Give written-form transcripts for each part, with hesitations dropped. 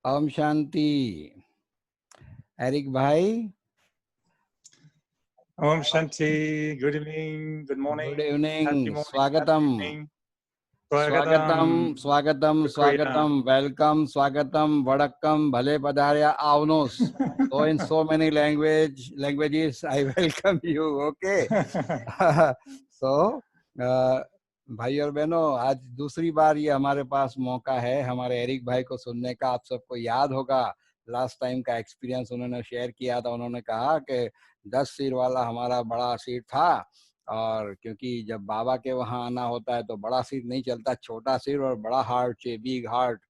Om Shanti. Eric भाई, Om Shanti, good evening, good morning, good evening, happy morning, स्वागतम happy evening, स्वागतम Swagatam, स्वागतम Shukriya. स्वागतम, वेलकम, स्वागतम, वड़क्कम, भले पधारिया, आवनोस. So in so many languages I welcome you. Okay. So भाई और बहनों, आज दूसरी बार ये हमारे पास मौका है हमारे एरिक भाई को सुनने का। आप सबको याद होगा लास्ट टाइम का एक्सपीरियंस उन्होंने शेयर किया था। उन्होंने कहा कि 10 सीट वाला हमारा बड़ा सीट था, और क्योंकि जब बाबा के वहाँ आना होता है तो बड़ा सीट नहीं चलता, छोटा सीट और बड़ा हार्ट चाहिए, बिग हार्ट।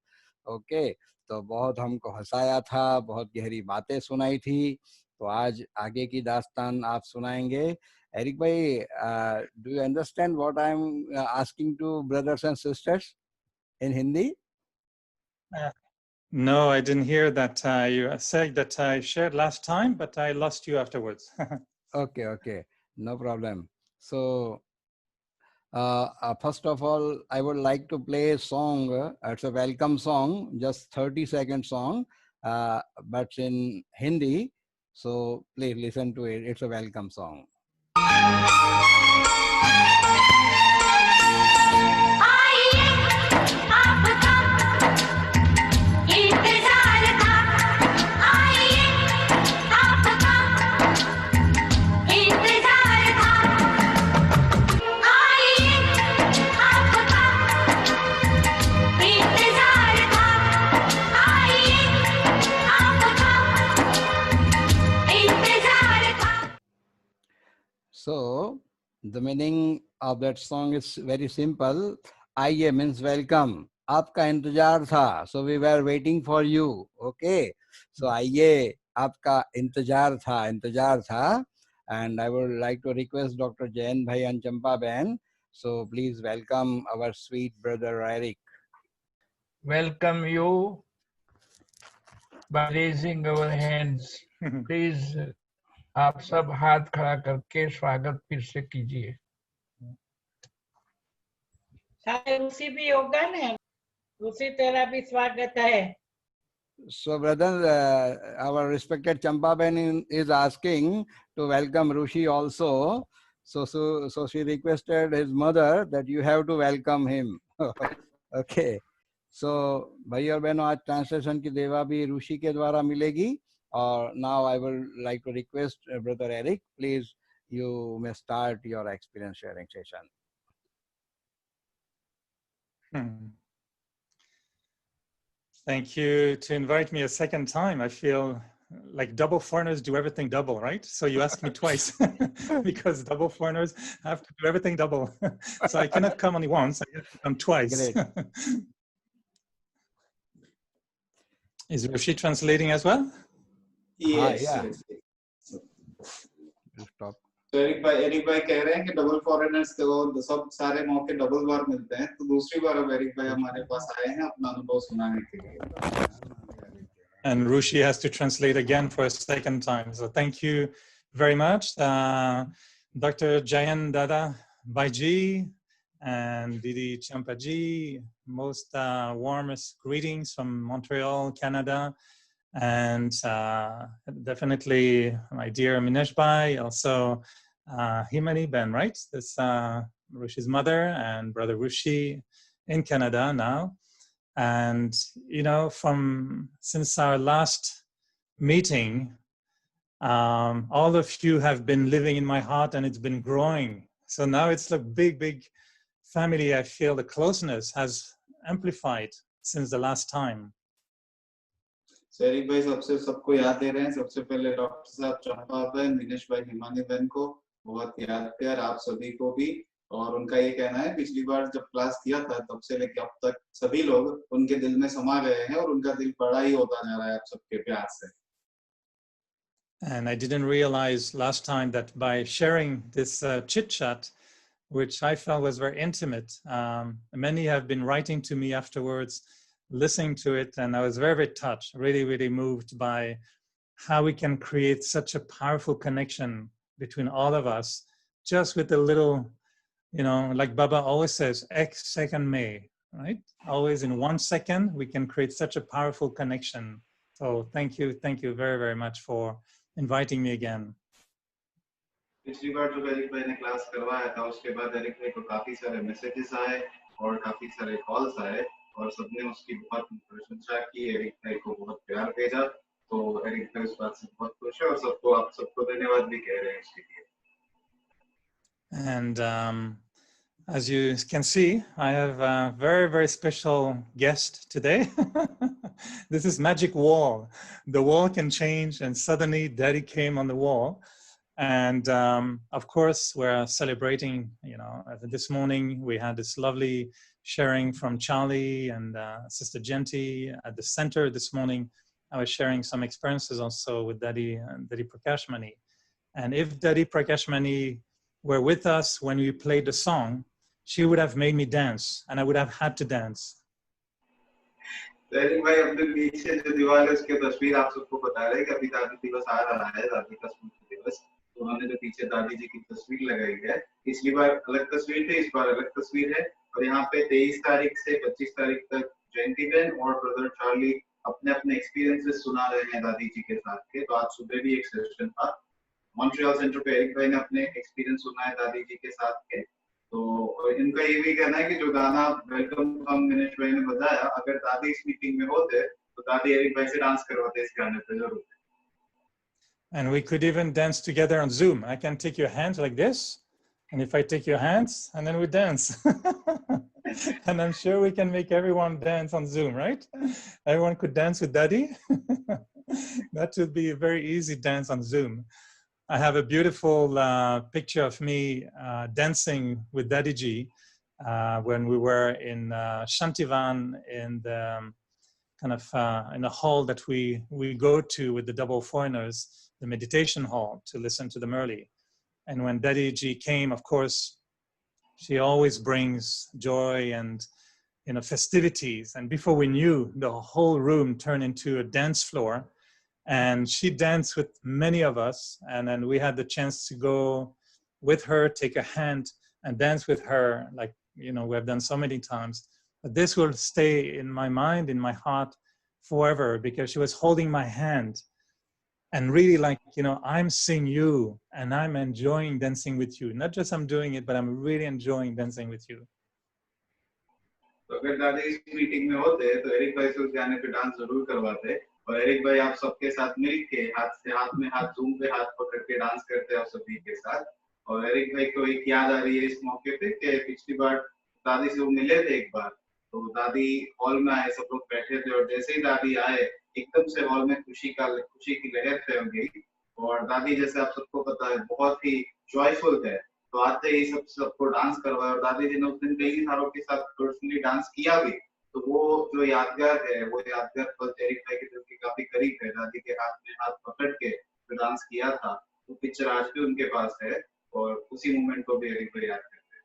ओके, तो बहुत हमको हंसाया था, बहुत गहरी बातें सुनाई थी। तो आज आगे की दास्तान आप सुनाएंगे। एरिक भाई, do you understand what I am asking two brothers and sisters in Hindi? No, I didn't hear that. You said that I shared last time, but I lost you afterwards. Okay, no problem. So first of all, I would like to play a song. It's a welcome song, just 30-second song, but in Hindi. So please listen to it. It's a welcome song. So the meaning of that song is very simple. आइए means welcome. आपका इंतजार था. So we were waiting for you. Okay. So आइए, आपका इंतजार था. And I would like to request Dr. Jain Bhai and Champa Ben. So please welcome our sweet brother Eric. Welcome you by raising our hands. Please, आप सब हाथ खड़ा करके स्वागत फिर से कीजिए। रूसी भी होगा ना, रूसी तेरा भी स्वागत है। So brother, our respected Champa Ben is asking to welcome Rushi also. So she requested his mother that you have to welcome him. Okay. So भाई और बहनों, आज ट्रांसलेशन की देवा भी ऋषि के द्वारा मिलेगी। और now I would like to request brother Eric, please you may start your experience sharing session. Thank you to invite me a second time. I feel like double foreigners do everything double, right? So you asked me twice because double foreigners have to do everything double. So I cannot come only once, I have to come twice. Is Rushi translating as well? Yes. Yes. Stop. तो Eric भाई कह रहे हैं कि double foreigners को सब सारे मौके डबल बार मिलते हैं, तो दूसरी बार अब एरिक भाई हमारे पास आए हैं अपना अनुभव सुनाने के लिए. And Rushi has to translate again for a second time. So thank you very much, Dr. Jayan Dada Bhaiji and Didi Champaji. Most warmest greetings from Montreal, Canada. And definitely my dear Minesh Bhai, also Himani Ben, right? This Rushi's mother and brother Rushi in Canada now. And, you know, since our last meeting, all of you have been living in my heart and it's been growing. So now it's a big family. I feel the closeness has amplified since the last time. Eric भाई सबको याद दे रहे हैं। सबसे पहले doctor साहब चंपा बहन, दिनेश भाई, हिमानी बहन को बहुत याद प्यार, आप सभी को भी। और उनका ये कहना है पिछली बार जब क्लास किया था तब से लेकर अब तक सभी लोग उनके दिल में समा गए हैं और उनका दिल बड़ा ही होता जा रहा है आप सबके प्यार से। And I didn't realize last time that by sharing this chit chat, which I felt was very intimate, many have been writing to me afterwards, listening to it, and I was very touched, really moved by how we can create such a powerful connection between all of us, just with a little, you know, like Baba always says, ek second mein, right? Always in 1 second, we can create such a powerful connection. So thank you very, very much for inviting me again. पिछली बार जो Eric भाई ने class करवाया था उसके बाद Eric भाई को काफी सारे मैसेजेस आए और काफी सारे कॉल्स आए और सबने उसकी बहुत प्रशंसा की, एरिक भाई को बहुत प्यार भेजा, तो एरिक भाई इस बात से बहुत खुश है और सबको आप सबको धन्यवाद भी कह रहे हैं इसके लिए। And as you can see, I have a very, very special guest today. This is Magic Wall. The wall can change, and suddenly Daddy came on the wall. And of course, we're celebrating, you know, this morning we had this lovely sharing from Charlie and Sister Genti at the center this morning. I was sharing some experiences also with Daddy Prakash Mani. And if Daddy Prakash Mani were with us when we played the song, she would have made me dance, and I would have had to dance. Eric भाई अपने पीछे जो दीवार है उसकी तस्वीर आप सबको बता रहे हैं कि अभी दादी दिवस आ रहा है, दादी का स्मृति दिवस, तो उन्होंने जो पीछे दादी जी की तस्वीर लगाई है, पिछली बार अलग तस्वीर थी, इस बार अलग तस्वीर है और यहाँ पे 23 तारीख से 25 तारीख तक जयंती बहन और ब्रदर चार्ली अपने अपने एक्सपीरियंसेस सुना रहे हैं दादी जी के साथ के। तो आज सुबह भी एक सेशन था मॉन्ट्रियल सेंटर पे, एरिक भाई ने अपने एक्सपीरियंस सुना है दादी जी के साथ के। तो इनका ये भी कहना है कि जो गाना वेलकम सॉन्ग दिनेश भाई ने बताया, अगर दादी इस मीटिंग में होते तो दादी एरिक भाई से डांस करवाते इस गाने पे जरूर। And we could even dance together on Zoom. I can take your hands like this, and if I take your hands, and then we dance. And I'm sure we can make everyone dance on Zoom, right? Everyone could dance with Daddy. That would be a very easy dance on Zoom. I have a beautiful picture of me dancing with Daddy Ji when we were in Shantivan in the kind of in a hall that we go to with the double foreigners, the meditation hall, to listen to the Murli. And when Daddy Ji came, of course, she always brings joy and, you know, festivities. And before we knew, the whole room turned into a dance floor. And she danced with many of us. And then we had the chance to go with her, take a hand and dance with her. Like, you know, we have done so many times. But this will stay in my mind, in my heart forever, because she was holding my hand and really like, you know, I'm seeing you and I'm enjoying dancing with you. Not just I'm doing it, but I'm really enjoying dancing with you. तो अगर दादी इस meeting में होते तो Eric भाई से उस गाने पे डांस जरूर करवाते और एरिक भाई आप सबके साथ मिलके हाथ से हाथ में हाथ, जूम पे हाथ पकड़ के डांस करते हैं आप सभी के साथ। और एरिक भाई को एक याद आ रही है इस मौके पे कि पिछली बार दादी से वो मिले थे एक बार, तो दादी हॉल में आए, सब लोग बैठे थे और जैसे ही दादी आए एकदम से हॉल में खुशी की लहर फैल गई। और दादी जैसे आप सबको पता है बहुत ही जॉयफुल है, तो आते ही सबको डांस करवाया और दादी जी ने उस दिन कई सारों के साथ पर्सनली डांस किया भी। तो वो जो यादगार है, वो यादगार पल एरिक भाई के दिल के काफी करीब है। दादी के हाथ में हाथ पकड़ के जो डांस किया था वो पिक्चर आज भी उनके पास है और उसी मोमेंट को भी एरिक भाई याद करते हैं।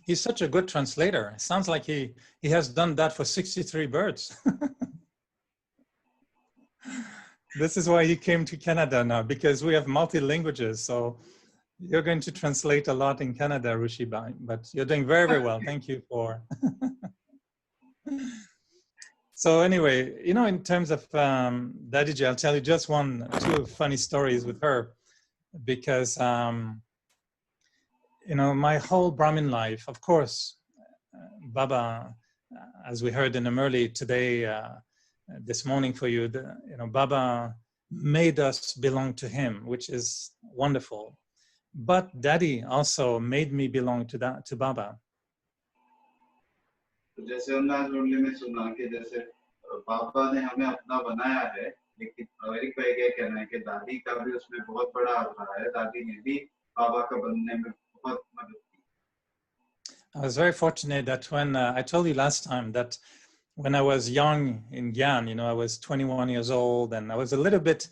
He's such a good translator. It sounds like he has done that for 63 birds. This is why he came to Canada now, because we have multi-languages. So you're going to translate a lot in Canada, Rushi, but you're doing very, very well. Thank you for... So anyway, you know, in terms of Daddy Ji, I'll tell you just two funny stories with her, because, you know, my whole Brahmin life, of course, Baba, as we heard in the Murli today, this morning for you, you know, Baba made us belong to him, which is wonderful. But Daddy also made me belong to Baba. जैसे हमने आज मुरली में सुना कि जैसे पापा ने हमें अपना बनाया है, लेकिन एरिक भाई का कहना है कि दादी का भी उसमें बहुत बड़ा हाथ रहा है। दादी ने भी पापा का बनने में बहुत मदद की। I was very fortunate that when I told you last time that when I was young in Gyan, you know, I was 21 years old and I was a little bit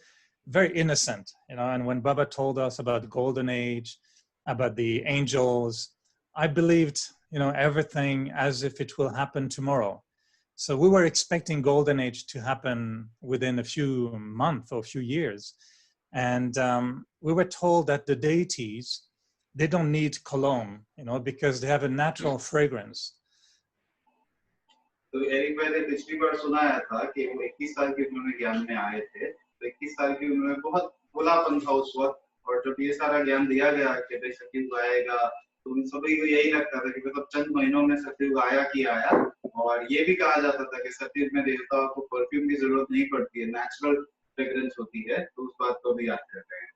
very innocent, you know, and when Baba told us about the golden age, about the angels, I believed, you know, everything as if it will happen tomorrow. So we were expecting golden age to happen within a few months or a few years. And we were told that the deities, they don't need cologne, you know, because they have a natural fragrance. तो Eric भाई ने पिछली बार सुनाया था कि वो 21 साल की उम्र में ज्ञान में आए थे, तो 21 साल की उम्र में बहुत खुलापन था उस वक्त, और जब ये सारा ज्ञान दिया गया कि भाई सतयुग आएगा, तो उन सभी को यही लगता था कि मतलब चंद महीनों में सतयुग आया कि आया। और ये भी कहा जाता था कि सतयुग में देवताओं को परफ्यूम की जरूरत नहीं पड़ती है, नेचुरल फ्रेग्रेंस होती है, तो उस बात को भी याद करते हैं।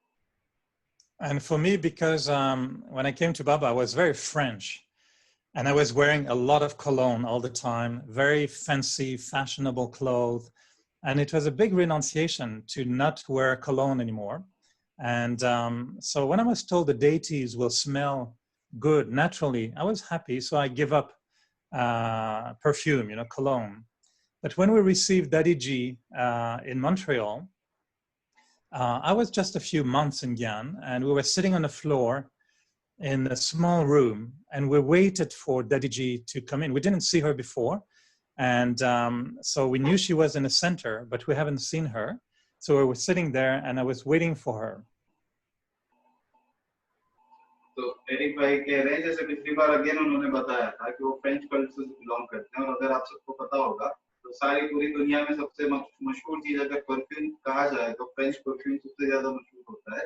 And for me, because when I came to Baba, I was very French. And I was wearing a lot of cologne all the time, very fancy, fashionable clothes. And it was a big renunciation to not wear cologne anymore. And so when I was told the deities will smell good naturally, I was happy. So I give up perfume, you know, cologne. But when we received Daddy G in Montreal, I was just a few months in Gyan, and we were sitting on the floor in a small room, and we waited for Daddy G to come in. We didn't see her before, and so we knew she was in the center, but we haven't seen her. So we were sitting there, and I was waiting for her. तो Eric भाई कह रहे हैं जैसे पिछली बार again उन्होंने बताया था कि वो फ्रेंच कल्चर से बिलोंग करते हैं, और अगर आप सबको पता होगा तो सारी पूरी दुनिया में सबसे मशहूर चीज अगर परफ्यूम कहा जाए तो फ्रेंच परफ्यूम सबसे ज्यादा मशहूर होता है।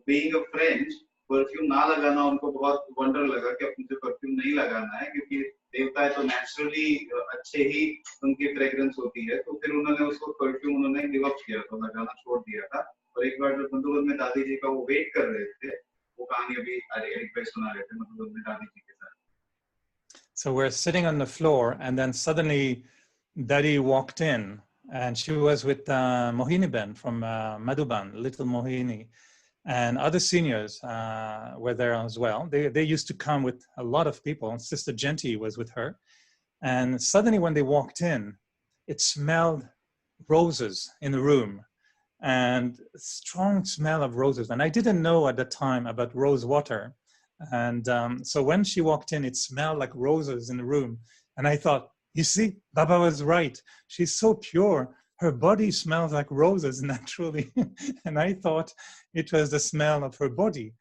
बीइंग अ फ्रेंच, परफ्यूम ना लगाना उनको बहुत वंडर लगा कि अब मुझे परफ्यूम नहीं लगाना है, क्योंकि देवता है तो नेचुरली अच्छे ही उनकी फ्रेग्रेंस होती है। तो फिर उन्होंने उसको परफ्यूम उन्होंने गिव अप किया था, लगाना छोड़ दिया था। और एक बार जब मधुबन में दादी जी का वो वेट कर रहे थे, वो कहानी अभी एरिक भाई सुना रहे थे मधुबन में दादी जी के साथ। So we're sitting on the floor, and then suddenly Daddy walked in, and she was with Mohini Ben from Madhuban, little Mohini, and other seniors were there as well. They used to come with a lot of people. Sister Genti was with her. And suddenly when they walked in, it smelled roses in the room, and strong smell of roses. And I didn't know at the time about rose water. And so when she walked in, it smelled like roses in the room. And I thought, you see, Baba was right. She's so pure. Her body smells like roses naturally. And I thought it was the smell of her body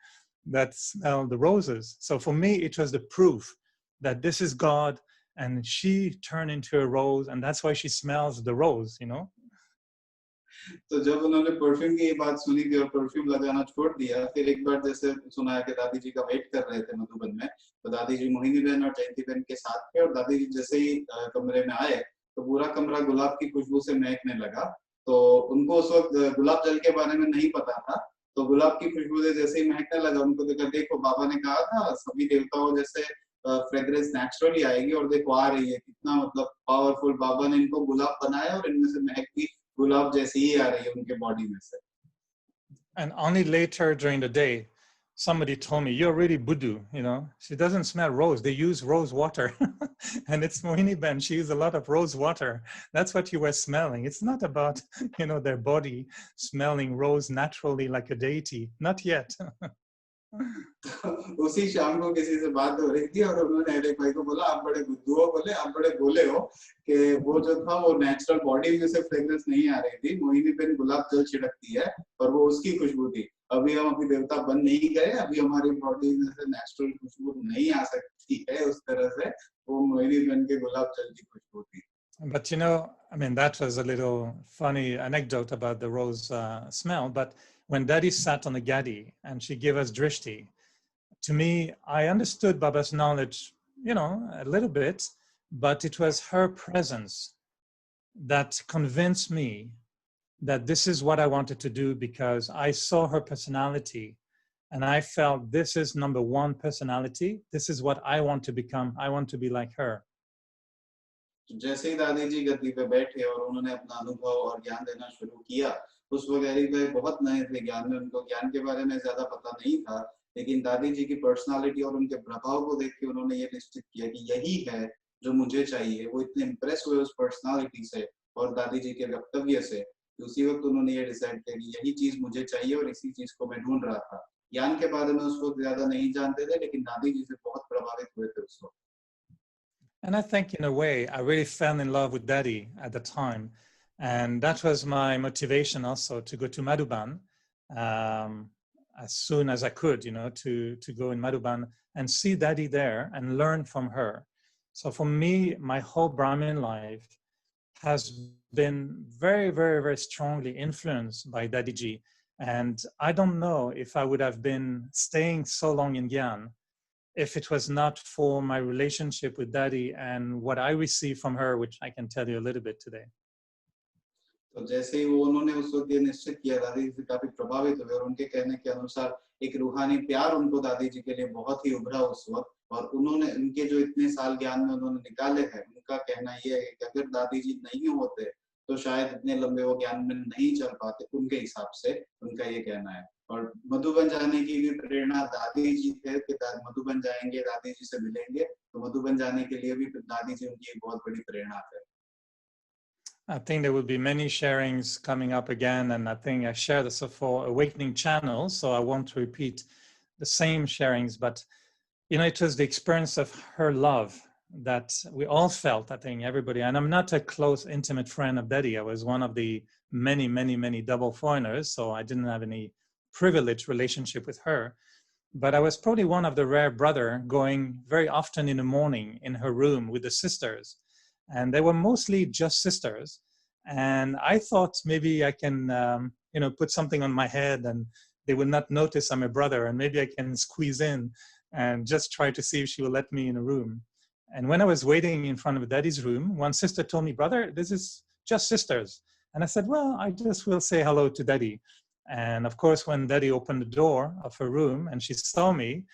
that smelled the roses. So for me, it was the proof that this is God, and she turned into a rose, and that's why she smells the rose, you know? तो जब उन्होंने perfume की ये बात सुनी थी और perfume लगाना छोड़ दिया, फिर एक बार जैसे सुना कि दादी जी का वेट कर रहे थे मधुबन में, तो दादी जी मोहिनी बहन और जयंती बहन के साथ थे, और दादी जी जैसे ही कमरे में आए तो पूरा कमरा गुलाब की खुशबू से महकने लगा। तो उनको उस वक्त गुलाब जल के बारे में नहीं पता था, तो गुलाब की खुशबू से जैसे ही महकने लगा, उनको देखा, देखो बाबा ने कहा था सभी देवताओं जैसे फ्रेग्रेंस नेचुरली आएगी, और देखो आ रही है, कितना मतलब पावरफुल बाबा ने इनको गुलाब बनाया, और इनमें से महक भी गुलाब जैसी ही आ रही है उनके बॉडी में से। And only later during the day, somebody told me, you're really Buddhu, you know, she doesn't smell rose. They use rose water. And it's Mohini Ben, she used a lot of rose water. That's what you were smelling. It's not about, you know, their body smelling rose naturally like a deity. Not yet. उसी शाम को किसी से बात हो रही थी, और उन्होंने एरिक भाई को बोला, आप बड़े बुद्धू हो, बोले आप बड़े बोले हो कि वो जो था वो नेचुरल बॉडी में से फ्रेग्रेंस नहीं आ रही थी, मोहिनी बहन गुलाब जल छिड़कती है और वो उसकी खुशबू थी। अभी हम अभी देवता बन नहीं गए, अभी हमारी बॉडी में से नेचुरल खुशबू नहीं आ सकती है उस तरह से, वो मोहिनी बहन के गुलाब जल की खुशबू थी। But you know, I mean, that was a little funny anecdote about the rose smell. But when Daddy sat on the gadi and she gave us drishti, to me, I understood Baba's knowledge, you know, a little bit, but it was her presence that convinced me that this is what I wanted to do, because I saw her personality and I felt this is number one personality. This is what I want to become. I want to be like her. जैसे ही दादी जी गद्दी पे बैठे और उन्होंने अपना अनुभव और ज्ञान देना शुरू किया, उस वक्त एरिक भाई बहुत नए थे ज्ञान में, उनको ज्ञान के बारे में ज्यादा पता नहीं था, लेकिन दादी जी की पर्सनालिटी और उनके प्रभाव को देख के उन्होंने ये निश्चित किया कि यही है जो मुझे चाहिए। वो इतने इम्प्रेस हुए उस पर्सनालिटी से और दादी जी के वक्तव्य से, उसी वक्त उन्होंने ये डिसाइड किया कि यही चीज मुझे चाहिए, और इसी चीज को मैं ढूंढ रहा था। ज्ञान के बारे में उस वक्त ज्यादा नहीं जानते थे, लेकिन दादी जी से बहुत प्रभावित हुए थे उस वक्त। And I think in a way, I really fell in love with Daddy at the time. And that was my motivation also to go to Madhuban as soon as I could, you know, to go in Madhuban and see Daddy there and learn from her. So for me, my whole Brahmin life has been very, very, very strongly influenced by Dadiji. And I don't know if I would have been staying so long in Gyan if it was not for my relationship with Daddy and what I received from her, which I can tell you a little bit today. तो जैसे ही वो उन्होंने उस वक्त ये निश्चित किया, दादी जी से काफी प्रभावित हुए और उनके कहने के अनुसार एक रूहानी प्यार उनको दादी जी के लिए बहुत ही उभरा उस वक्त। और उन्होंने उनके जो इतने साल ज्ञान में उन्होंने निकाले हैं, उनका कहना ये है कि अगर दादी जी नहीं होते तो शायद इतने लंबे वो ज्ञान में नहीं चल पाते, उनके हिसाब से उनका ये कहना है। और मधुबन जाने की भी प्रेरणा दादी जी थे कि मधुबन जाएंगे, दादी जी से मिलेंगे, तो मधुबन जाने के लिए भी दादी जी उनकी एक बहुत बड़ी प्रेरणा थे। I think there will be many sharings coming up again, and I think I shared this for Awakening Channel, so I won't repeat the same sharings, but you know, it was the experience of her love that we all felt, I think everybody, and I'm not a close, intimate friend of Daddy. I was one of the many, many, many double foreigners, so I didn't have any privileged relationship with her, but I was probably one of the rare brother going very often in the morning in her room with the sisters. And they were mostly just sisters. And I thought maybe I can, you know, put something on my head and they would not notice I'm a brother, and maybe I can squeeze in and just try to see if she will let me in a room. And when I was waiting in front of Daddy's room, one sister told me, brother, this is just sisters. And I said, well, I just will say hello to Daddy. And of course, when Daddy opened the door of her room and she saw me,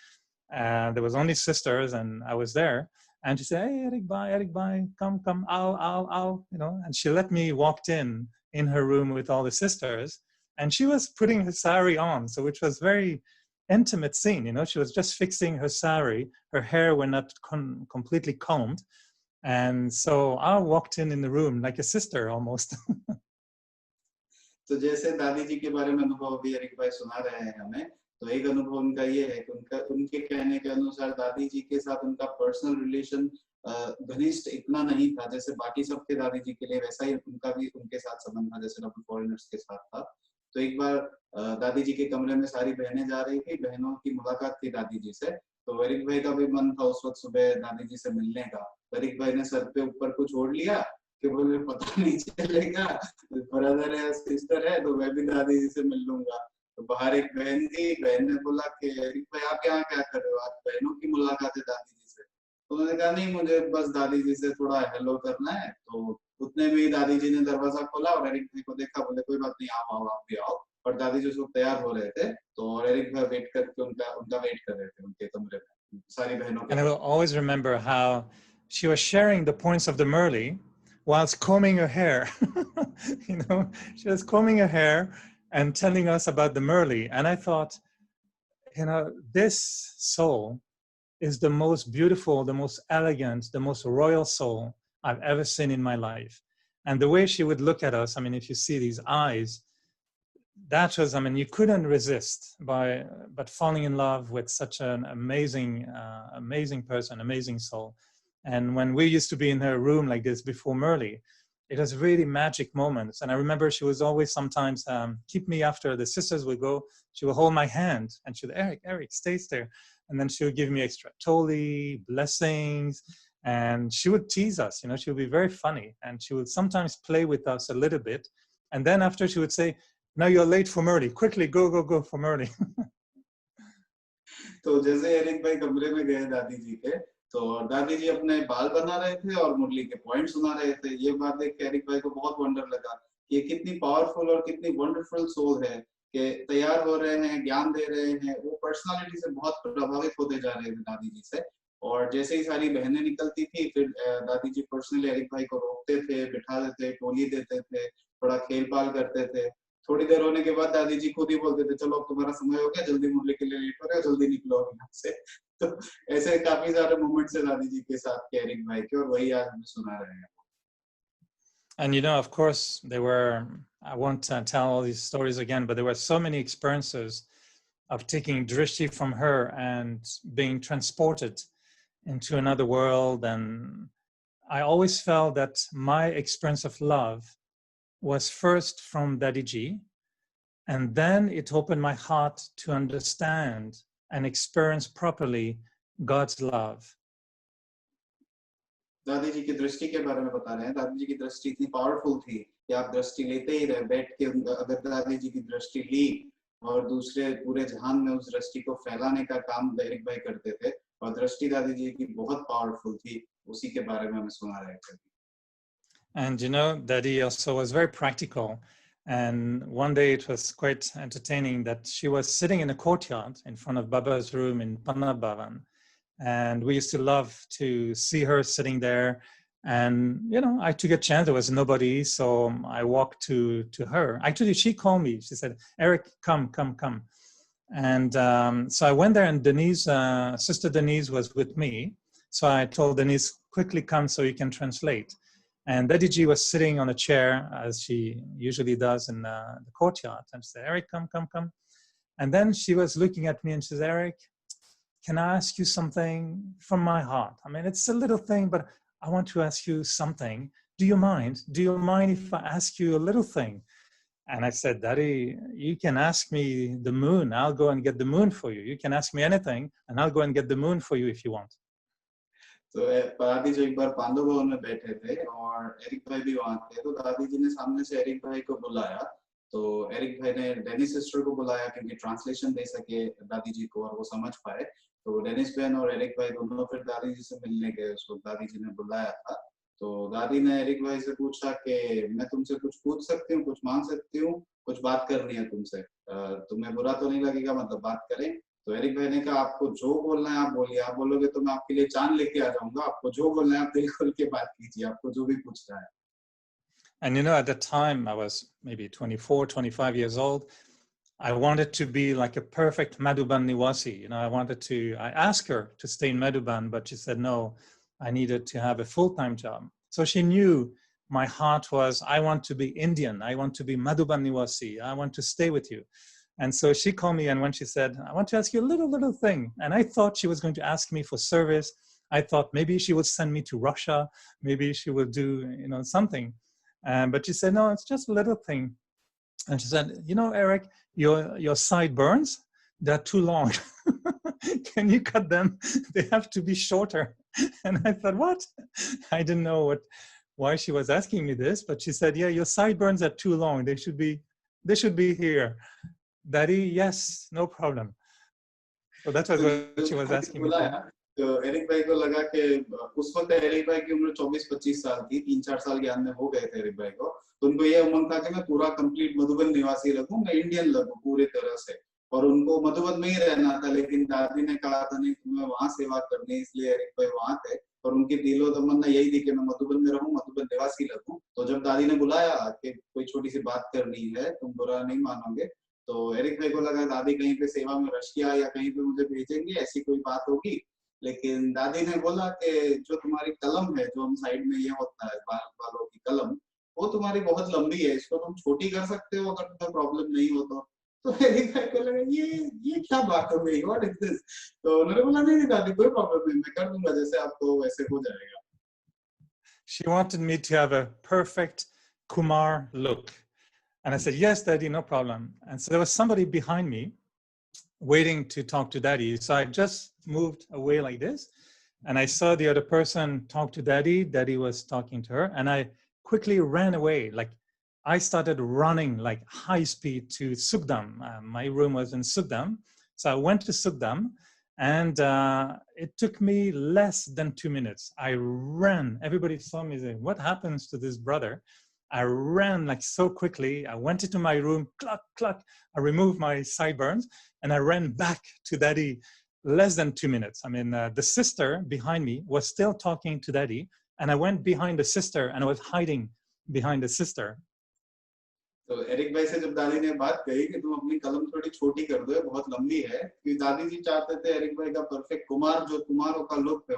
there was only sisters and I was there. And she said, hey, Eric bye, come, ow, you know. And she let me walk in her room with all the sisters. And she was putting her sari on, so which was very intimate scene, you know. She was just fixing her sari. Her hair were not completely combed. And so I walked in the room like a sister almost. तो जैसे दादी जी के बारे में अनुभव अभी Eric भाई सुना रहे हैं हमें, तो एक अनुभव उनका ये है कि उनके कहने के अनुसार दादी जी के साथ उनका पर्सनल रिलेशन घनिष्ठ इतना नहीं था जैसे बाकी सबके दादी जी के लिए, वैसा ही उनका भी उनके साथ संबंध था जैसे डबल फॉरेनर्स के साथ था। तो एक बार दादी जी के कमरे में सारी बहनें जा रही थी, बहनों की मुलाकात थी दादी जी से। तो एरिक भाई का भी मन था उस वक्त सुबह दादी जी से मिलने का। एरिक भाई ने सर पे ऊपर कुछ ओढ़ लिया कि बोले पता नहीं चलेगा, ब्रदर है सिस्टर है तो मैं भी दादी जी से मिल लूंगा। तो बाहर एक बहन थी, बहन ने बोला कि एरिक भाई आप यहाँ क्या कर रहे हो, आज बहनों की मुलाकात है दादी जी से। तो उन्होंने कहा नहीं, मुझे बस दादी जी से थोड़ा हेलो करना है। तो उतने में ही दादी जी ने दरवाजा खोला और एरिक भाई को देखा, बोले कोई बात नहीं, आओ आप भी आओ। और दादी जी उसको तैयार हो रहे थे, तो और एरिक भाई वेट करके उनका वेट कर रहे थे उनके कमरे में सारी बहनों के। And I will always remember how she was sharing the points of the Murli whilst combing her hair. You know, she was combing her hair and telling us about the Murli. And I thought, you know, this soul is the most beautiful, the most elegant, the most royal soul I've ever seen in my life. And the way she would look at us, I mean, if you see these eyes, that was, I mean, you couldn't resist but falling in love with such an amazing, amazing person, amazing soul. And when we used to be in her room like this before Murli, it was really magic moments. And I remember she was always sometimes keep me after the sisters would go, she would hold my hand and she would, Eric, stay there. And then she would give me extra toli, blessings, and she would tease us, you know, she would be very funny. And she would sometimes play with us a little bit. And then after she would say, now you're late for Murli, quickly go for Murli. तो जैसे Eric भाई कमरे में गए दादी जी के, तो दादी जी अपने बाल बना रहे थे और मुरली के पॉइंट सुना रहे थे। ये बात देख के एरिक भाई को बहुत वंडर लगा कि ये कितनी पावरफुल और कितनी वंडरफुल सोल है कि तैयार हो रहे हैं, ज्ञान दे रहे हैं। वो पर्सनालिटी से बहुत प्रभावित होते जा रहे थे दादी जी से। और जैसे ही सारी बहनें निकलती थी, फिर दादी जी पर्सनली एरिक भाई को रोकते थे, बिठा देते, टोली देते थे, थोड़ा खेल पाल करते थे। थोड़ी देर होने के बाद दादी जी खुद ही बोलते थे, चलो अब तुम्हारा समय हो गया, जल्दी मुरली के लिए लेट हो रहे हो, जल्दी निकलो यहाँ से। तो ऐसे काफी सारे मोमेंट्स है दादी जी के साथ एरिक भाई के, और वही आज हमें सुना रहे हैं। And you know, of course, there were, I won't tell all these stories again, but there were so many experiences of taking drishti from her and being transported into another world. And I always felt that my experience of love was first from Daddy Ji, and then it opened my heart to understand and experience properly God's love. दादी जी की दृष्टि के बारे में बता रहे हैं। दादी जी की दृष्टि इतनी पावरफुल थी कि आप दृष्टि लेते ही रहे, बैठ के अगर दादी जी की दृष्टि ली और दूसरे पूरे जहान में उस दृष्टि को फैलाने का काम एरिक भाई करते थे, और दृष्टि दादी जी की बहुत पावरफुल थी, उसी के बारे में हमें सुना रहे थे। And you know, Daddy also was very practical. And one day it was quite entertaining that she was sitting in a courtyard in front of Baba's room in Pannabavan. And we used to love to see her sitting there. And, you know, I took a chance. There was nobody. So I walked to her. Actually, she called me. She said, Eric, come, come, come. And so I went there, and Denise, Sister Denise was with me. So I told Denise, quickly come so you can translate. And Daddy Ji was sitting on a chair, as she usually does in the courtyard. And she said, Eric, come, come, come. And then she was looking at me and she says, Eric, can I ask you something from my heart? I mean, it's a little thing, but I want to ask you something. Do you mind? Do you mind if I ask you a little thing? And I said, Daddy, you can ask me the moon. I'll go and get the moon for you. You can ask me anything, and I'll go and get the moon for you if you want. तो दादी जी एक बार पांडव भवन में बैठे थे और Eric भाई भी वहां थे, तो दादी जी ने सामने से एरिक भाई को बुलाया। तो एरिक भाई ने डेनिस सिस्टर को बुलाया क्योंकि ट्रांसलेशन दे सके दादी जी को और वो समझ पाए। तो डेनिस बहन और एरिक भाई दोनों फिर दादी जी से मिलने गए, उसको दादी जी ने बुलाया था। तो दादी ने एरिक भाई से पूछा कि मैं तुमसे कुछ पूछ सकती हूँ, कुछ मांग सकती हूँ, कुछ बात करनी है तुमसे, तुम्हें बुरा तो नहीं लगेगा, मतलब बात करें? तो एरिक भाई ने कहा, आपको जो बोलना है आप बोलिए, आप बोलोगे तो मैं आपके लिए चांद लेके आ जाऊंगा, आपको जो बोलना है आप दिल खोल के बात कीजिए, आपको जो भी पूछना है। And you know, at the time I was maybe 24, 25 years old. I wanted to be like a perfect Madhuban Niwasi. You know, I asked her to stay in Madhuban, but she said no, I needed to have a full-time job. So she knew my heart was, I want to be Indian. I want to be Madhuban Niwasi. I want to stay with you. And so she called me, and when she said, I want to ask you a little thing. And I thought she was going to ask me for service. I thought maybe she would send me to Russia. Maybe she would do, you know, something. But she said, no, it's just a little thing. And she said, you know, Eric, your sideburns, they're too long. Can you cut them? They have to be shorter. And I thought, what? I didn't know why she was asking me this, but she said, yeah, your sideburns are too long. They should be here. Daddy, yes, no problem. So that was what she was asking me for. तो Eric भाई को लगा कि उस वक्त Eric भाई की उम्र 24-25 साल थी, 3-4 साल ज्ञान में हो गए थे एरिक भाई को। तो उनको ये उम्मीद था कि मैं पूरा कंप्लीट मधुबन निवासी लगूं, मैं इंडियन लगूं पूरी तरह से, और उनको मधुबन में ही रहना था। लेकिन दादी ने कहा था नहीं, तुम्हें वहां सेवा करनी, इसलिए एरिक भाई वहां थे, और उनकी दिलो तमन्ना यही थी कि मैं मधुबन में रहूं, मधुबन निवासी लगूं। तो जब दादी ने बुलाया कि कोई छोटी सी बात करनी है, तुम बुरा नहीं मानोगे, तो एरिक भाई को लगा दादी कहीं पे सेवा में रशिया या कहीं पे मुझे भेजेंगे, ऐसी कोई बात होगी। लेकिन दादी ने बोला कि जो तुम्हारी कलम है, जो हम साइड में ये होता है बालों की कलम, वो तुम्हारी बहुत लंबी है, इसको तुम छोटी कर सकते हो अगर तुम्हें प्रॉब्लम नहीं हो तो। तो एरिक भाई को लगा ये क्या बात हो गई, व्हाट इज दिस? तो उन्होंने बोला नहीं दादी कोई प्रॉब्लम नहीं, मैं कर दूंगा, जैसे आपको वैसे हो जाएगा। She wanted me to have a perfect Kumar look. And I said, yes, Daddy, no problem. And so there was somebody behind me waiting to talk to Daddy. So I just moved away like this, and I saw the other person talk to Daddy. Daddy was talking to her, and I quickly ran away. Like I started running like high speed to Sukdam. My room was in Sukdam. So I went to Sukdam, and it took me less than 2 minutes. I ran. Everybody saw me saying, what happens to this brother? I ran like so quickly. I went into my room, cluck, cluck. I removed my sideburns, and I ran back to Daddy less than 2 minutes. I mean, the sister behind me was still talking to Daddy, and I went behind the sister, and I was hiding behind the sister. तो Eric भाई से जब दादी ने बात कही कि तुम अपनी कलम थोड़ी छोटी कर दो, बहुत लंबी है, क्योंकि दादी जी चाहते थे एरिक भाई का परफेक्ट कुमार, जो कुमारों का लुक है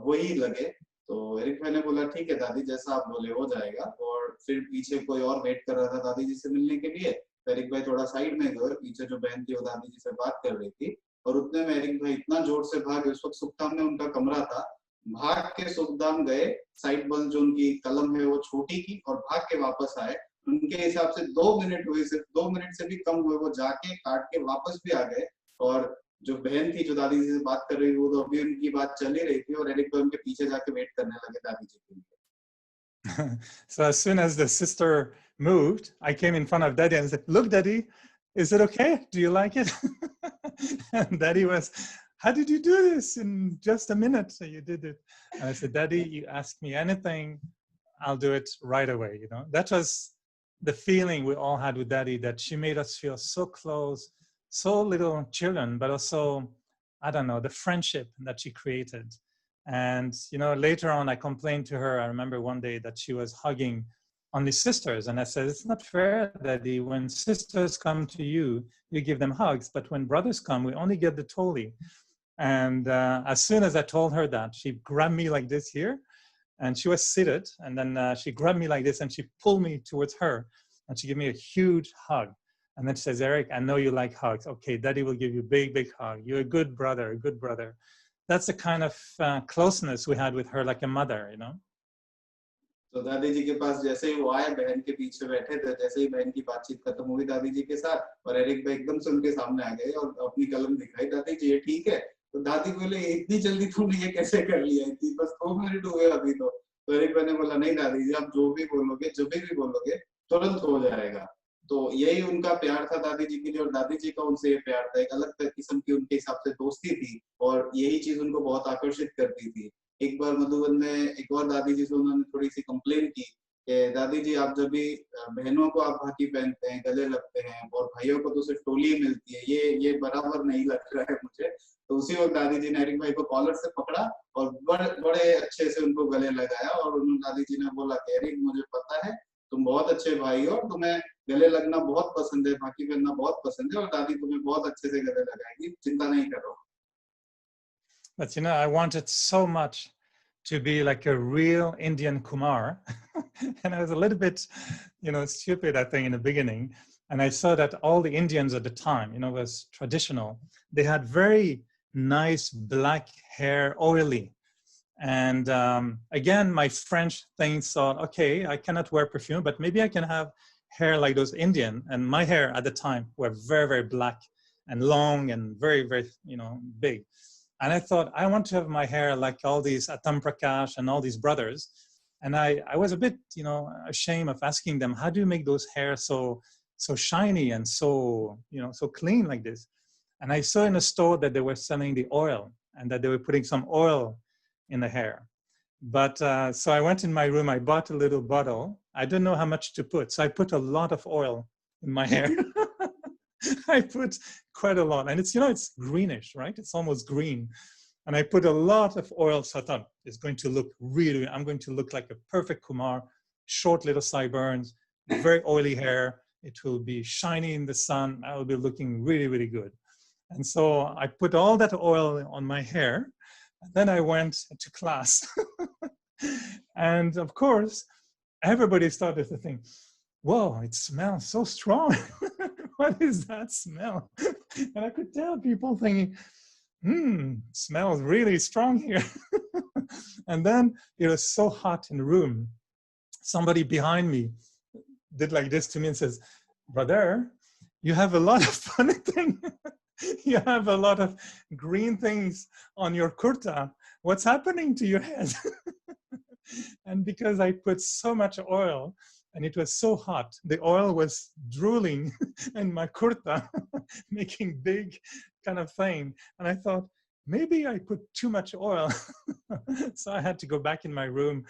वही लगे। तो एरिक भाई ने बोला ठीक है दादी, जैसा आप बोले हो जाएगा। और फिर पीछे कोई और वेट कर रहा था दादी जी से मिलने के लिए। तो एरिक भाई थोड़ा साइड में गए, पीछे जो बहन थी वो दादी जी से बात कर रही थी, और उतने में एरिक भाई इतना जोर से भागे, उस वक्त सुखधाम में उनका कमरा था, भाग के सुखधाम गए, साइड बल जो उनकी कलम है वो छोटी की, और भाग के वापस आए। उनके हिसाब से 2 मिनट हुए, सिर्फ 2 मिनट से भी कम हुए, वो जाके काट के वापस भी आ गए। और जो बहन थी जो दादी जी से बात कर रही थी, वो तो अभी उनकी बात चल ही रही थी और एरिक भाई उनके पीछे जाके वेट करने लगे दादी जी के लिए। So as soon as the sister moved, I came in front of Daddy and said, "Look, Daddy, is it okay? Do you like it?" And Daddy was, "How did you do this in just a minute? So you did it." And I said, "Daddy, you ask me anything, I'll do it right away." You know, that was the feeling we all had with Daddy, that she made us feel so close, so little children, but also, I don't know, the friendship that she created. And you know, later on, I complained to her. I remember one day that she was hugging only sisters, and I said, "It's not fair, Daddy. When sisters come to you, you give them hugs, but when brothers come, we only get the toli." And as soon as I told her that, she grabbed me like this here, and she was seated, and then she grabbed me like this, and she pulled me towards her, and she gave me a huge hug. And then she says, "Eric, I know you like hugs. Okay, Daddy will give you a big, big hug. You're a good brother, a good brother." That's the kind of closeness we had with her, like a mother, you know. तो दादी जी के पास जैसे ही वो आए, बहन के पीछे बैठे थे, जैसे ही बहन की बातचीत खत्म हुई दादी जी के साथ, और एरिक भाई एकदम से उनके सामने आ गए और अपनी कलम दिखाई, दादी जी ये ठीक है? तो दादी बोले, इतनी जल्दी तुमने ये कैसे कर लिया? इतनी बस 2 मिनट हुए अभी तो एरिक भाई ने बोला, नहीं दादी जी, आप जो भी बोलोगे, जब भी बोलोगे, तुरंत हो जाएगा। तो यही उनका प्यार था दादी जी के लिए, और दादी जी का उनसे ये प्यार था, एक अलग किस्म की उनके हिसाब से दोस्ती थी, और यही चीज उनको बहुत आकर्षित करती थी। एक बार मधुबन में एक और दादी जी से उन्होंने थोड़ी सी कंप्लेन की कि दादी जी, आप जब भी बहनों को आप भाकी पहनते हैं, गले लगते हैं, और भाइयों को तो सिर्फ टोली मिलती है, ये बराबर नहीं लग रहा है मुझे। तो उसी वक्त दादी जी ने एरिक भाई को कॉलर से पकड़ा और बड़े अच्छे से उनको गले लगाया, और उन्होंने दादी जी ने बोला कि एरिक, मुझे पता है तुम बहुत अच्छे भाई हो, तुम्हें गले लगना बहुत पसंद है, भाकी पहनना बहुत पसंद है, और दादी तुम्हें बहुत अच्छे से गले लगाएगी, चिंता नहीं करो। But you know, I wanted so much to be like a real Indian Kumar. And I was a little bit, you know, stupid, I think, in the beginning. And I saw that all the Indians at the time, you know, was traditional. They had very nice black hair, oily. And again, my French things thought, okay, I cannot wear perfume, but maybe I can have hair like those Indian. And my hair at the time were very, very black and long and very, very, you know, big. And I thought, I want to have my hair like all these Atam Prakash and all these brothers. And I was a bit, you know, ashamed of asking them, how do you make those hair so shiny and so, you know, so clean like this? And I saw in a store that they were selling the oil, and that they were putting some oil in the hair. But so I went in my room, I bought a little bottle. I didn't know how much to put. So I put a lot of oil in my hair. I put quite a lot, and it's, you know, it's greenish, right? It's almost green. And I put a lot of oil, so I thought it's going to look really, I'm going to look like a perfect Kumar, short little sideburns, very oily hair. It will be shiny in the sun. I will be looking really, really good. And so I put all that oil on my hair, and then I went to class. And of course, everybody started to think, whoa, it smells so strong. What is that smell? And I could tell people thinking, it smells really strong here. And then it was so hot in the room. Somebody behind me did like this to me and says, brother, you have a lot of funny things. You have a lot of green things on your kurta. What's happening to your head? And because I put so much oil, and it was so hot, the oil was drooling in my kurta, making big kind of thing. And I thought, maybe I put too much oil. So I had to go back in my room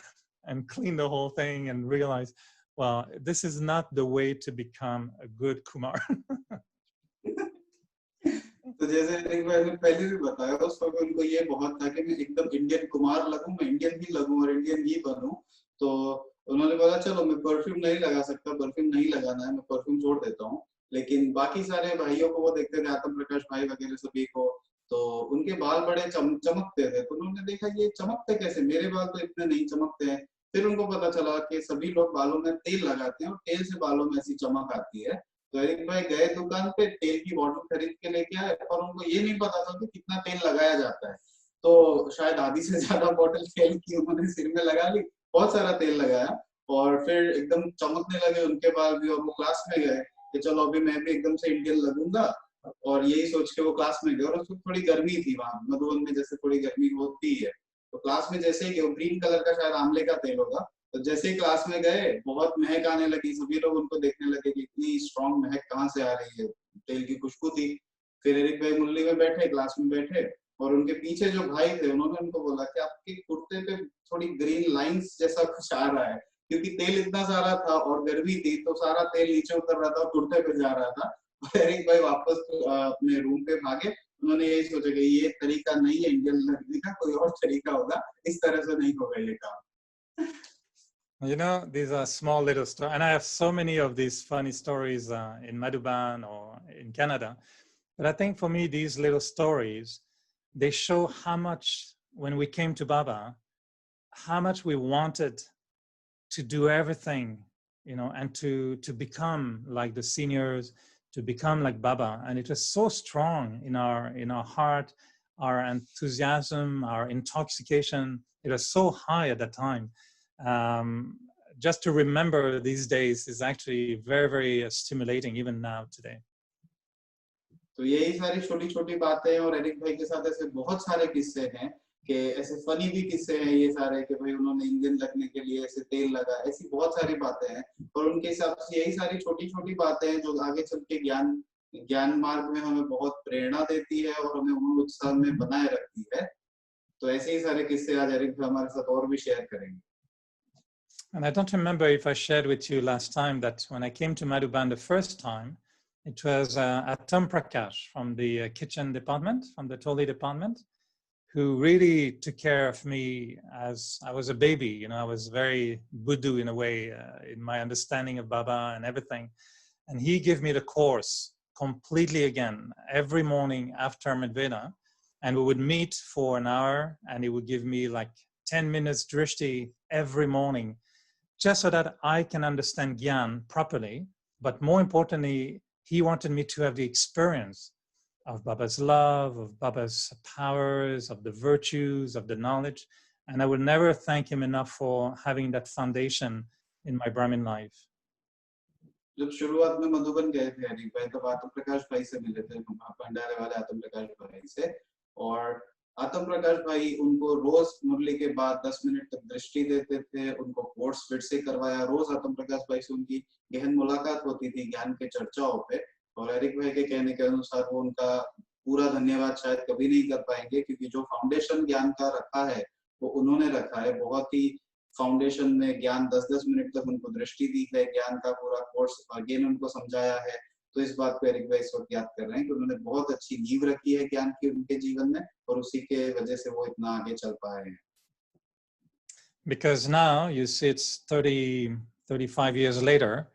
and clean the whole thing and realize, well, this is not the way to become a good Kumar. तो जैसे एक बार मैंने पहले भी बताया, उस वक्त उनको ये बहुत था कि मैं एकदम इंडियन कुमार लगूं, मैं इंडियन ही लगूं और इंडियन ही बनूं। तो उन्होंने बोला, चलो मैं परफ्यूम नहीं लगा सकता, परफ्यूम नहीं लगाना है, मैं परफ्यूम छोड़ देता हूँ। लेकिन बाकी सारे भाइयों को वो देखते थे, आतम प्रकाश भाई वगैरह सभी को, तो उनके बाल बड़े चमकते थे। तो उन्होंने देखा ये चमकते कैसे, मेरे बाल तो इतने नहीं चमकते हैं। फिर उनको पता चला कि सभी लोग बालों में तेल लगाते हैं और तेल से बालों में ऐसी चमक आती है। तो एरिक भाई गए दुकान पे, तेल की बोतल खरीद के लेके आए, और उनको ये नहीं पता था कि कितना तेल लगाया जाता है। तो शायद आधी से ज्यादा बोतल तेल की उन्होंने सिर में लगा ली, बहुत सारा तेल लगाया, और फिर एकदम चमकने लगे उनके बाल भी। और वो क्लास में गए कि चलो अभी मैं भी एकदम से इंडियन लगूंगा, और यही सोच के वो क्लास में गए और उसको थोड़ी गर्मी थी वहां मधुबन में, जैसे थोड़ी गर्मी होती है। तो क्लास में जैसे ही ग्रीन कलर का शायद आंवले का तेल होगा, तो जैसे ही क्लास में गए बहुत महक आने लगी, सभी लोग उनको देखने लगे कि इतनी स्ट्रॉन्ग महक कहाँ से आ रही है, तेल की खुशबू थी। फिर एरिक भाई मुरली में बैठे, क्लास में बैठे, और उनके पीछे जो भाई थे उन्होंने उनको बोला कि आपके कुर्ते पे थोड़ी ग्रीन लाइंस जैसा कुछ आ रहा है, क्योंकि तेल इतना सारा था और गर्मी थी तो सारा तेल नीचे उतर रहा था और कुर्ते पे जा रहा था। और एरिक भाई वापस अपने रूम पे भागे। उन्होंने यही सोचा कि ये तरीका नहीं है इंडियन लड़की का, कोई और तरीका होगा, इस तरह से नहीं होगा ये काम। You know, these are small little stories, and I have so many of these funny stories in Madhuban or in Canada. But I think for me, these little stories, they show how much, when we came to Baba, how much we wanted to do everything, you know, and to become like the seniors, to become like Baba. And it was so strong in our heart, our enthusiasm, our intoxication. It was so high at that time. Just to remember these days is actually very, very stimulating even now today. तो यही सारी छोटी छोटी बातें, और Eric भाई के साथ ऐसे बहुत सारे किस्से हैं कि ऐसे फनी भी किस्से हैं ये सारे, कि भाई उन्होंने इंजन लगने के लिए ऐसे तेल लगा, ऐसी बहुत सारी बातें हैं। और उनके हिसाब से यही सारी छोटी छोटी बातें हैं जो आगे चल के ज्ञान मार्ग में हमें बहुत प्रेरणा देती है और हमें उम्र उत्साह में बनाए रखती है। तो ऐसे ही सारे किस्से आज एरिक भाई हमारे साथ और भी शेयर करेंगे। And I don't remember if I shared with you last time that when I came to Madhuban the first time, it was Atom Prakash from the kitchen department, from the Toli department, who really took care of me as I was a baby. You know, I was very Buddha in a way, in my understanding of Baba and everything. And he gave me the course completely again every morning after Medveda. And we would meet for an hour and he would give me like 10 minutes drishti every morning, just so that I can understand Gyan properly. But more importantly, he wanted me to have the experience of Baba's love, of Baba's powers, of the virtues, of the knowledge. And I would never thank him enough for having that foundation in my Brahmin life. जब शुरुआत में मधुबन गए थे Eric भाई, तब आत्म प्रकाश भाई से मिले थे, भंडारे वाले आत्म प्रकाश भाई से। और आत्म प्रकाश भाई उनको रोज मुरली के बाद 10 मिनट तक दृष्टि देते थे, उनको कोर्स फिर से करवाया। रोज आत्म प्रकाश भाई से उनकी गहन मुलाकात होती थी ज्ञान के चर्चाओं पे। और एरिक भाई के कहने के अनुसार वो उनका पूरा धन्यवाद शायद कभी नहीं कर पाएंगे, क्योंकि जो फाउंडेशन ज्ञान का रखा है वो उन्होंने रखा है। बहुत ही फाउंडेशन में ज्ञान 10-10 मिनट तक उनको दृष्टि दी है, ज्ञान का पूरा कोर्स अगेन उनको समझाया है। तो इस बात को एरिक भाई इस वक्त याद कर रहे हैं कि उन्होंने बहुत अच्छी नींव रखी है ज्ञान की उनके जीवन में, और उसी के वजह से वो इतना आगे चल पाए हैं। Because now you see it's 35 years later,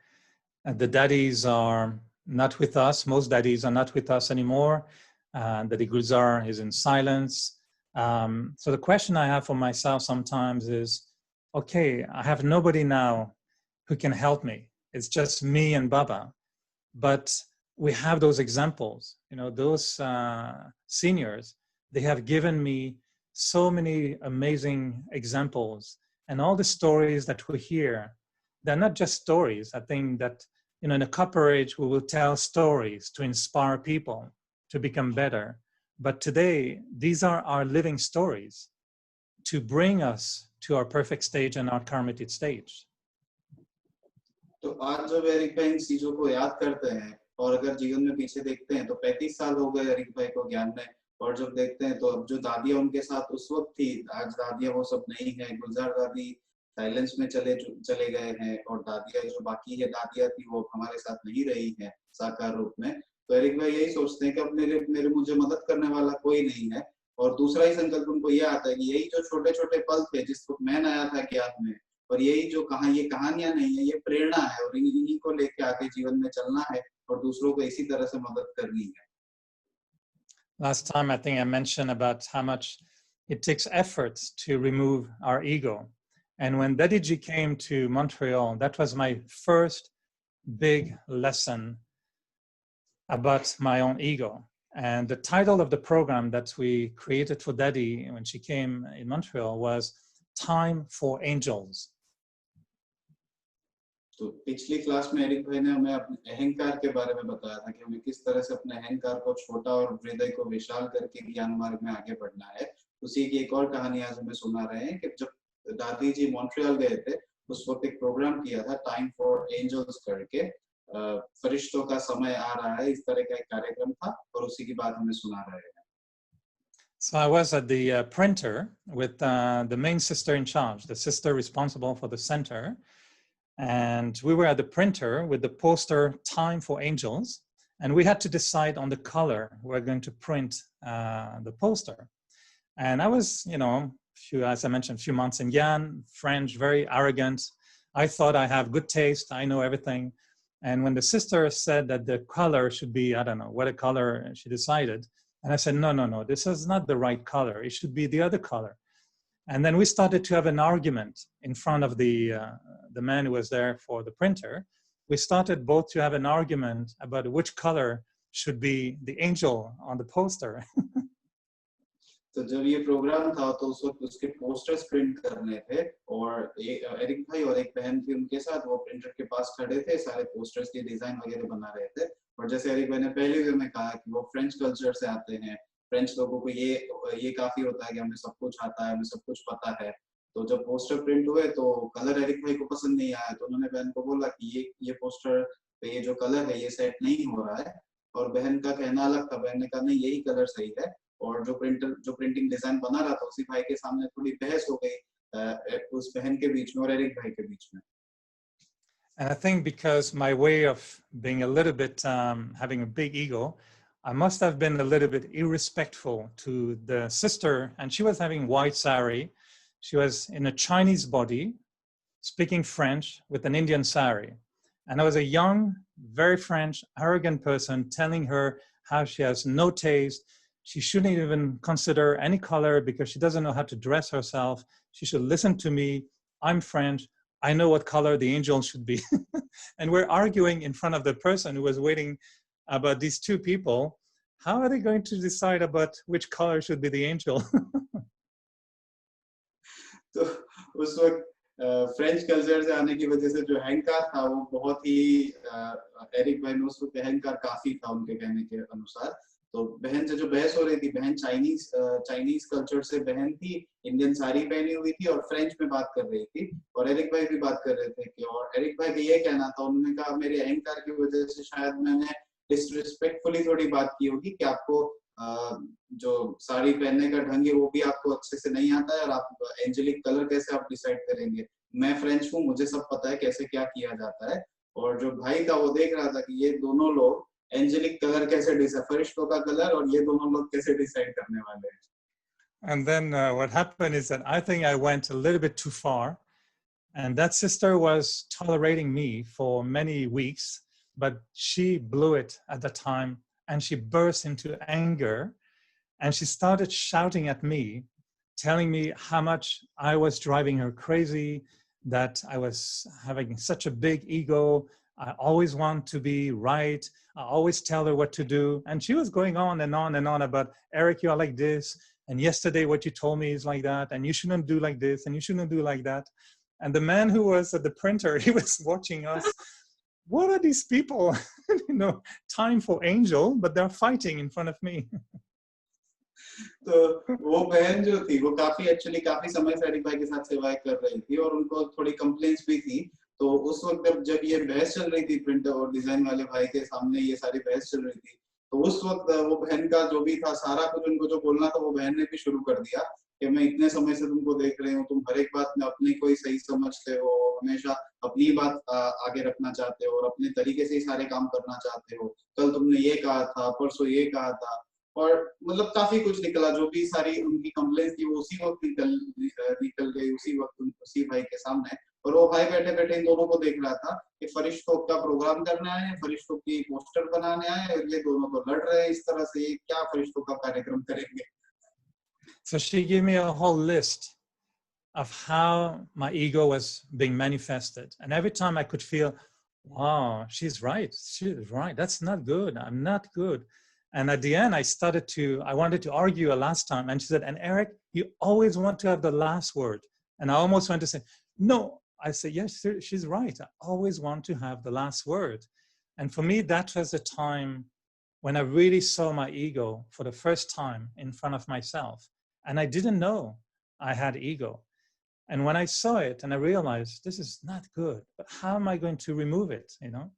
and the daddies are not with us. Most daddies are not with us anymore. Daddy Gulzar is in silence. So the question I have for myself sometimes is, okay, I have nobody now who can help me. It's just me and Baba. But we have those examples, you know, those seniors, they have given me so many amazing examples, and all the stories that we hear, they're not just stories. I think that, you know, in a copper age, we will tell stories to inspire people to become better. But today, these are our living stories to bring us to our perfect stage and our karmic stage. तो आज जब Eric भाई इन चीजों को याद करते हैं और अगर जीवन में पीछे देखते हैं तो 35 साल हो गए एरिक भाई को ज्ञान में, और जब देखते हैं तो अब जो दादियां उनके साथ उस वक्त थी, आज दादियां वो सब नहीं है। गुलजार दादी साइलेंस में चले गए हैं, और दादियां जो बाकी है दादियां थी वो हमारे साथ नहीं रही है साकार रूप में। तो एरिक भाई यही सोचते हैं कि अब मुझे मदद करने वाला कोई नहीं है। और दूसरा ही संकल्प उनको ये आता है कि यही जो छोटे छोटे पल थे जिस वक्त मैं आया था ज्ञान में, और यही जो ये कहानियां नहीं है, ये प्रेरणा है, और इन्हीं को लेके आगे जीवन में चलना है और दूसरों को इसी तरह से मदद करनी है। Last time, I think I mentioned about how much it takes effort to remove our ego. And when Daddy Ji came to Montreal, that was my first big lesson about my own ego. And the title of the program that we created for Daddy when she came in Montreal was Time for Angels. तो पिछली class में Eric भाई ने हमें अपने अहंकार के बारे में बताया था कि हमें किस तरह से अपने अहंकार को छोटा और हृदय को विशाल करके ज्ञान मार्ग में आगे बढ़ना है। उसी की एक और कहानी आज हमें सुना रहे हैं कि जब दादी जी मॉन्ट्रियल गए थे उस वक्त एक प्रोग्राम किया था टाइम फॉर एंजल्स करके, फरिश्तों का समय आ रहा है, इस तरह का एक कार्यक्रम था और उसी की बात हमें सुना रहे हैं। So I was at the printer with the main sister in charge, the sister responsible for the center. And we were at the printer with the poster Time for Angels. And we had to decide on the color we're going to print the poster. And I was, you know, as I mentioned, a few months in Yan, French, very arrogant. I thought I have good taste, I know everything. And when the sister said that the color should be, I don't know what a color she decided, and I said, no, this is not the right color. It should be the other color. And then we started to have an argument in front of the man who was there for the printer. We started both to have an argument about which color should be the angel on the poster. तो जब ये programme था तो उस वक्त उसके posters print करने थे और एरिक भाई और एक बहन थी उनके साथ, वो प्रिंटर के पास खड़े थे, सारे पोस्टर्स के डिजाइन वगैरह बना रहे थे। और जैसे एरिक भाई ने पहले भी हमें कहा कि वो फ्रेंच कल्चर से आते हैं, फ्रेंच लोगों को ये काफी होता है कि हमें सब कुछ आता है, हमें सब कुछ पता है। तो जब पोस्टर प्रिंट हुए तो कलर एरिक भाई को पसंद नहीं आया, तो उन्होंने बहन को बोला कि ये पोस्टर पे ये जो कलर है ये सेट नहीं हो रहा है। और बहन का कहना अलग था, बहन ने कहा नहीं यही कलर सही है। और जो प्रिंटिंग डिजाइन बना रहा था उसी भाई के सामने थोड़ी बहस हो गई उस बहन के बीच में और एरिक भाई के बीच में। And I think because my way of being a little bit, having a big ego, I must have been a little bit irrespectful to the sister, and she was having white sari. She was in a Chinese body, speaking French with an Indian sari. And I was a young, very French, arrogant person telling her how she has no taste. She shouldn't even consider any color because she doesn't know how to dress herself. She should listen to me. I'm French. I know what color the angel should be. And we're arguing in front of the person who was waiting about these two people. How are they going to decide about which color should be the angel? तो उस वक्त French culture से आने की वजह से जो अहंकार था वो बहुत ही एरिक भाई में उस वक्त अहंकार काफी था उनके कहने के अनुसार। तो बहन से जो बहस हो रही थी, बहन चाइनीज कल्चर से बहन थी, इंडियन साड़ी पहनी हुई थी और फ्रेंच में बात कर रही थी। और एरिक भाई भी बात कर रहे थे कि, और एरिक भाई का ये कहना था, उन्होंने कहा मेरे अहंकार की वजह से शायद मैंने डिसरिस्पेक्टफुली थोड़ी बात की होगी कि आपको जो साड़ी पहनने का ढंग है वो भी आपको अच्छे से नहीं आता है और आप एंजेलिक कलर कैसे आप डिसाइड करेंगे। मैं फ्रेंच हूँ, मुझे सब पता है कैसे क्या किया जाता है। और जो भाई था वो देख रहा था कि ये दोनों लोग एंजेलिक कलर कैसे डिसाइड, फरिश्तों का कलर और ये दोनों लोग कैसे डिसाइड करने वाले हैं। And then what happened is that I think I went a little bit too far, and that sister was tolerating me for many weeks, but she blew it at the time, and she burst into anger, and she started shouting at me, telling me how much I was driving her crazy, that I was having such a big ego. I always want to be right. I always tell her what to do. And she was going on and on and on about, Eric, you are like this. And yesterday what you told me is like that. And you shouldn't do like this. And you shouldn't do like that. And the man who was at the printer, he was watching us. What are these people? You know, time for angel, but they're fighting in front of me. तो वो बहन जो थी वो काफी समय से Eric भाई के साथ सेवाएं कर रही थी और उनको थोड़ी कंप्लेंट्स भी थी। तो उस वक्त जब ये बहस चल रही थी प्रिंटर और डिजाइन वाले भाई के सामने, ये सारी बहस चल रही थी, तो उस वक्त वो बहन का जो भी था सारा कुछ उनको जो बोलना था वो बहन ने भी शुरू कर दिया कि मैं इतने समय से तुमको देख रही हूँ, तुम हर एक बात में अपनी कोई सही समझते हो, हमेशा अपनी बात आगे रखना चाहते हो और अपने तरीके से ही सारे काम करना चाहते हो। कल तुमने ये कहा था, परसों ये कहा था, और मतलब काफी कुछ निकला। जो भी सारी उनकी कंप्लेंट थी वो उसी वक्त निकल गई उसी वक्त उसी भाई के सामने। और वो भाई बैठे बैठे इन दोनों को देख रहा था कि फरिश्तों का प्रोग्राम करना है, फरिश्तों की पोस्टर बनाने आए और ये दोनों तो लड़ रहे हैं इस तरह से, क्या फरिश्तों का कार्यक्रम करेंगे। So she gave me a whole list of how my ego was being manifested. And every time I could feel, wow, she's right. She's right. That's not good. I'm not good. And at the end, I wanted to argue a last time. And she said, and Eric, you always want to have the last word. And I almost wanted to say, no, I say, yes, she's right. I always want to have the last word. And for me, that was a time when I really saw my ego for the first time in front of myself. And I didn't know I had ego. And when I saw it and I realized this is not good, but how am I going to remove it, you know?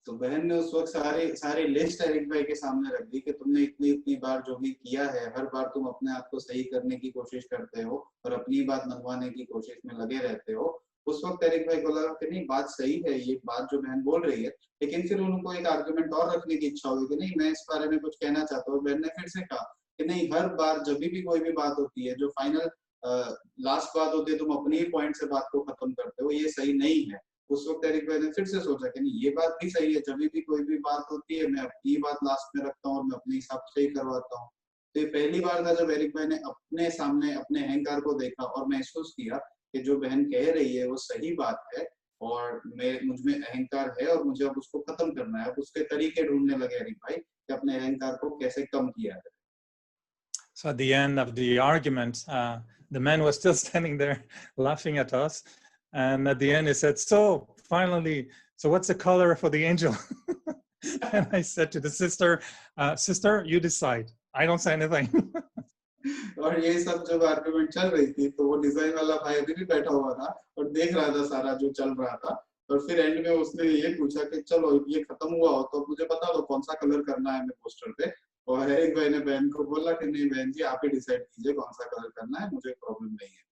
तो बहन ने उस वक्त सारी list Eric भाई के सामने रख दी कि तुमने इतनी बार जो भी किया है, हर बार तुम अपने आप को सही करने की कोशिश करते हो और अपनी बात मनवाने की कोशिश में लगे रहते हो। उस वक्त एरिक भाई को लगा कि नहीं, बात सही है, ये बात जो बहन बोल रही है, लेकिन फिर उनको एक आर्गुमेंट और रखने की इच्छा हुई कि नहीं, मैं इस बारे में कुछ कहना चाहता हूँ। बहन ने फिर से कहा कि नहीं, हर बार जब भी कोई भी बात होती है, जो फाइनल लास्ट बात होती है, तुम अपनी ही पॉइंट से बात को खत्म करते हो, ये सही नहीं है। उस वक्त एरिक भाई ने फिर से सोचा कि नहीं, ये बात भी सही है, जब भी कोई भी बात होती है, मैं अपनी बात लास्ट में रखता हूँ और मैं अपने हिसाब से ही करवाता हूँ। तो ये पहली बार था जब एरिक भाई ने अपने सामने अपने अहंकार को देखा और महसूस किया कि जो बहन कह रही है वो सही बात है और मुझ में अहंकार है और मुझे अब उसको खत्म करना है। अब उसके तरीके ढूंढने लगे एरिक भाई कि अपने अहंकार को कैसे कम किया जाए। So at the end of the argument, the man was still standing there laughing at us. And at the end, he said, so finally, so what's the color for the angel? And I said to the sister, sister, you decide. I don't say anything. और ये सब जब argument चल रही थी तो वो design वाला भाई अभी भी बैठा हुआ था और देख रहा था सारा जो चल रहा था। और फिर एंड में उसने ये पूछा कि चलो ये खत्म हुआ हो तो मुझे बता दो कौन सा कलर करना है हमें पोस्टर पे। और एरिक भाई ने बहन को बोला कि नहीं बहन जी, आप ही डिसाइड कीजिए कौन सा कलर करना है, मुझे प्रॉब्लम नहीं है।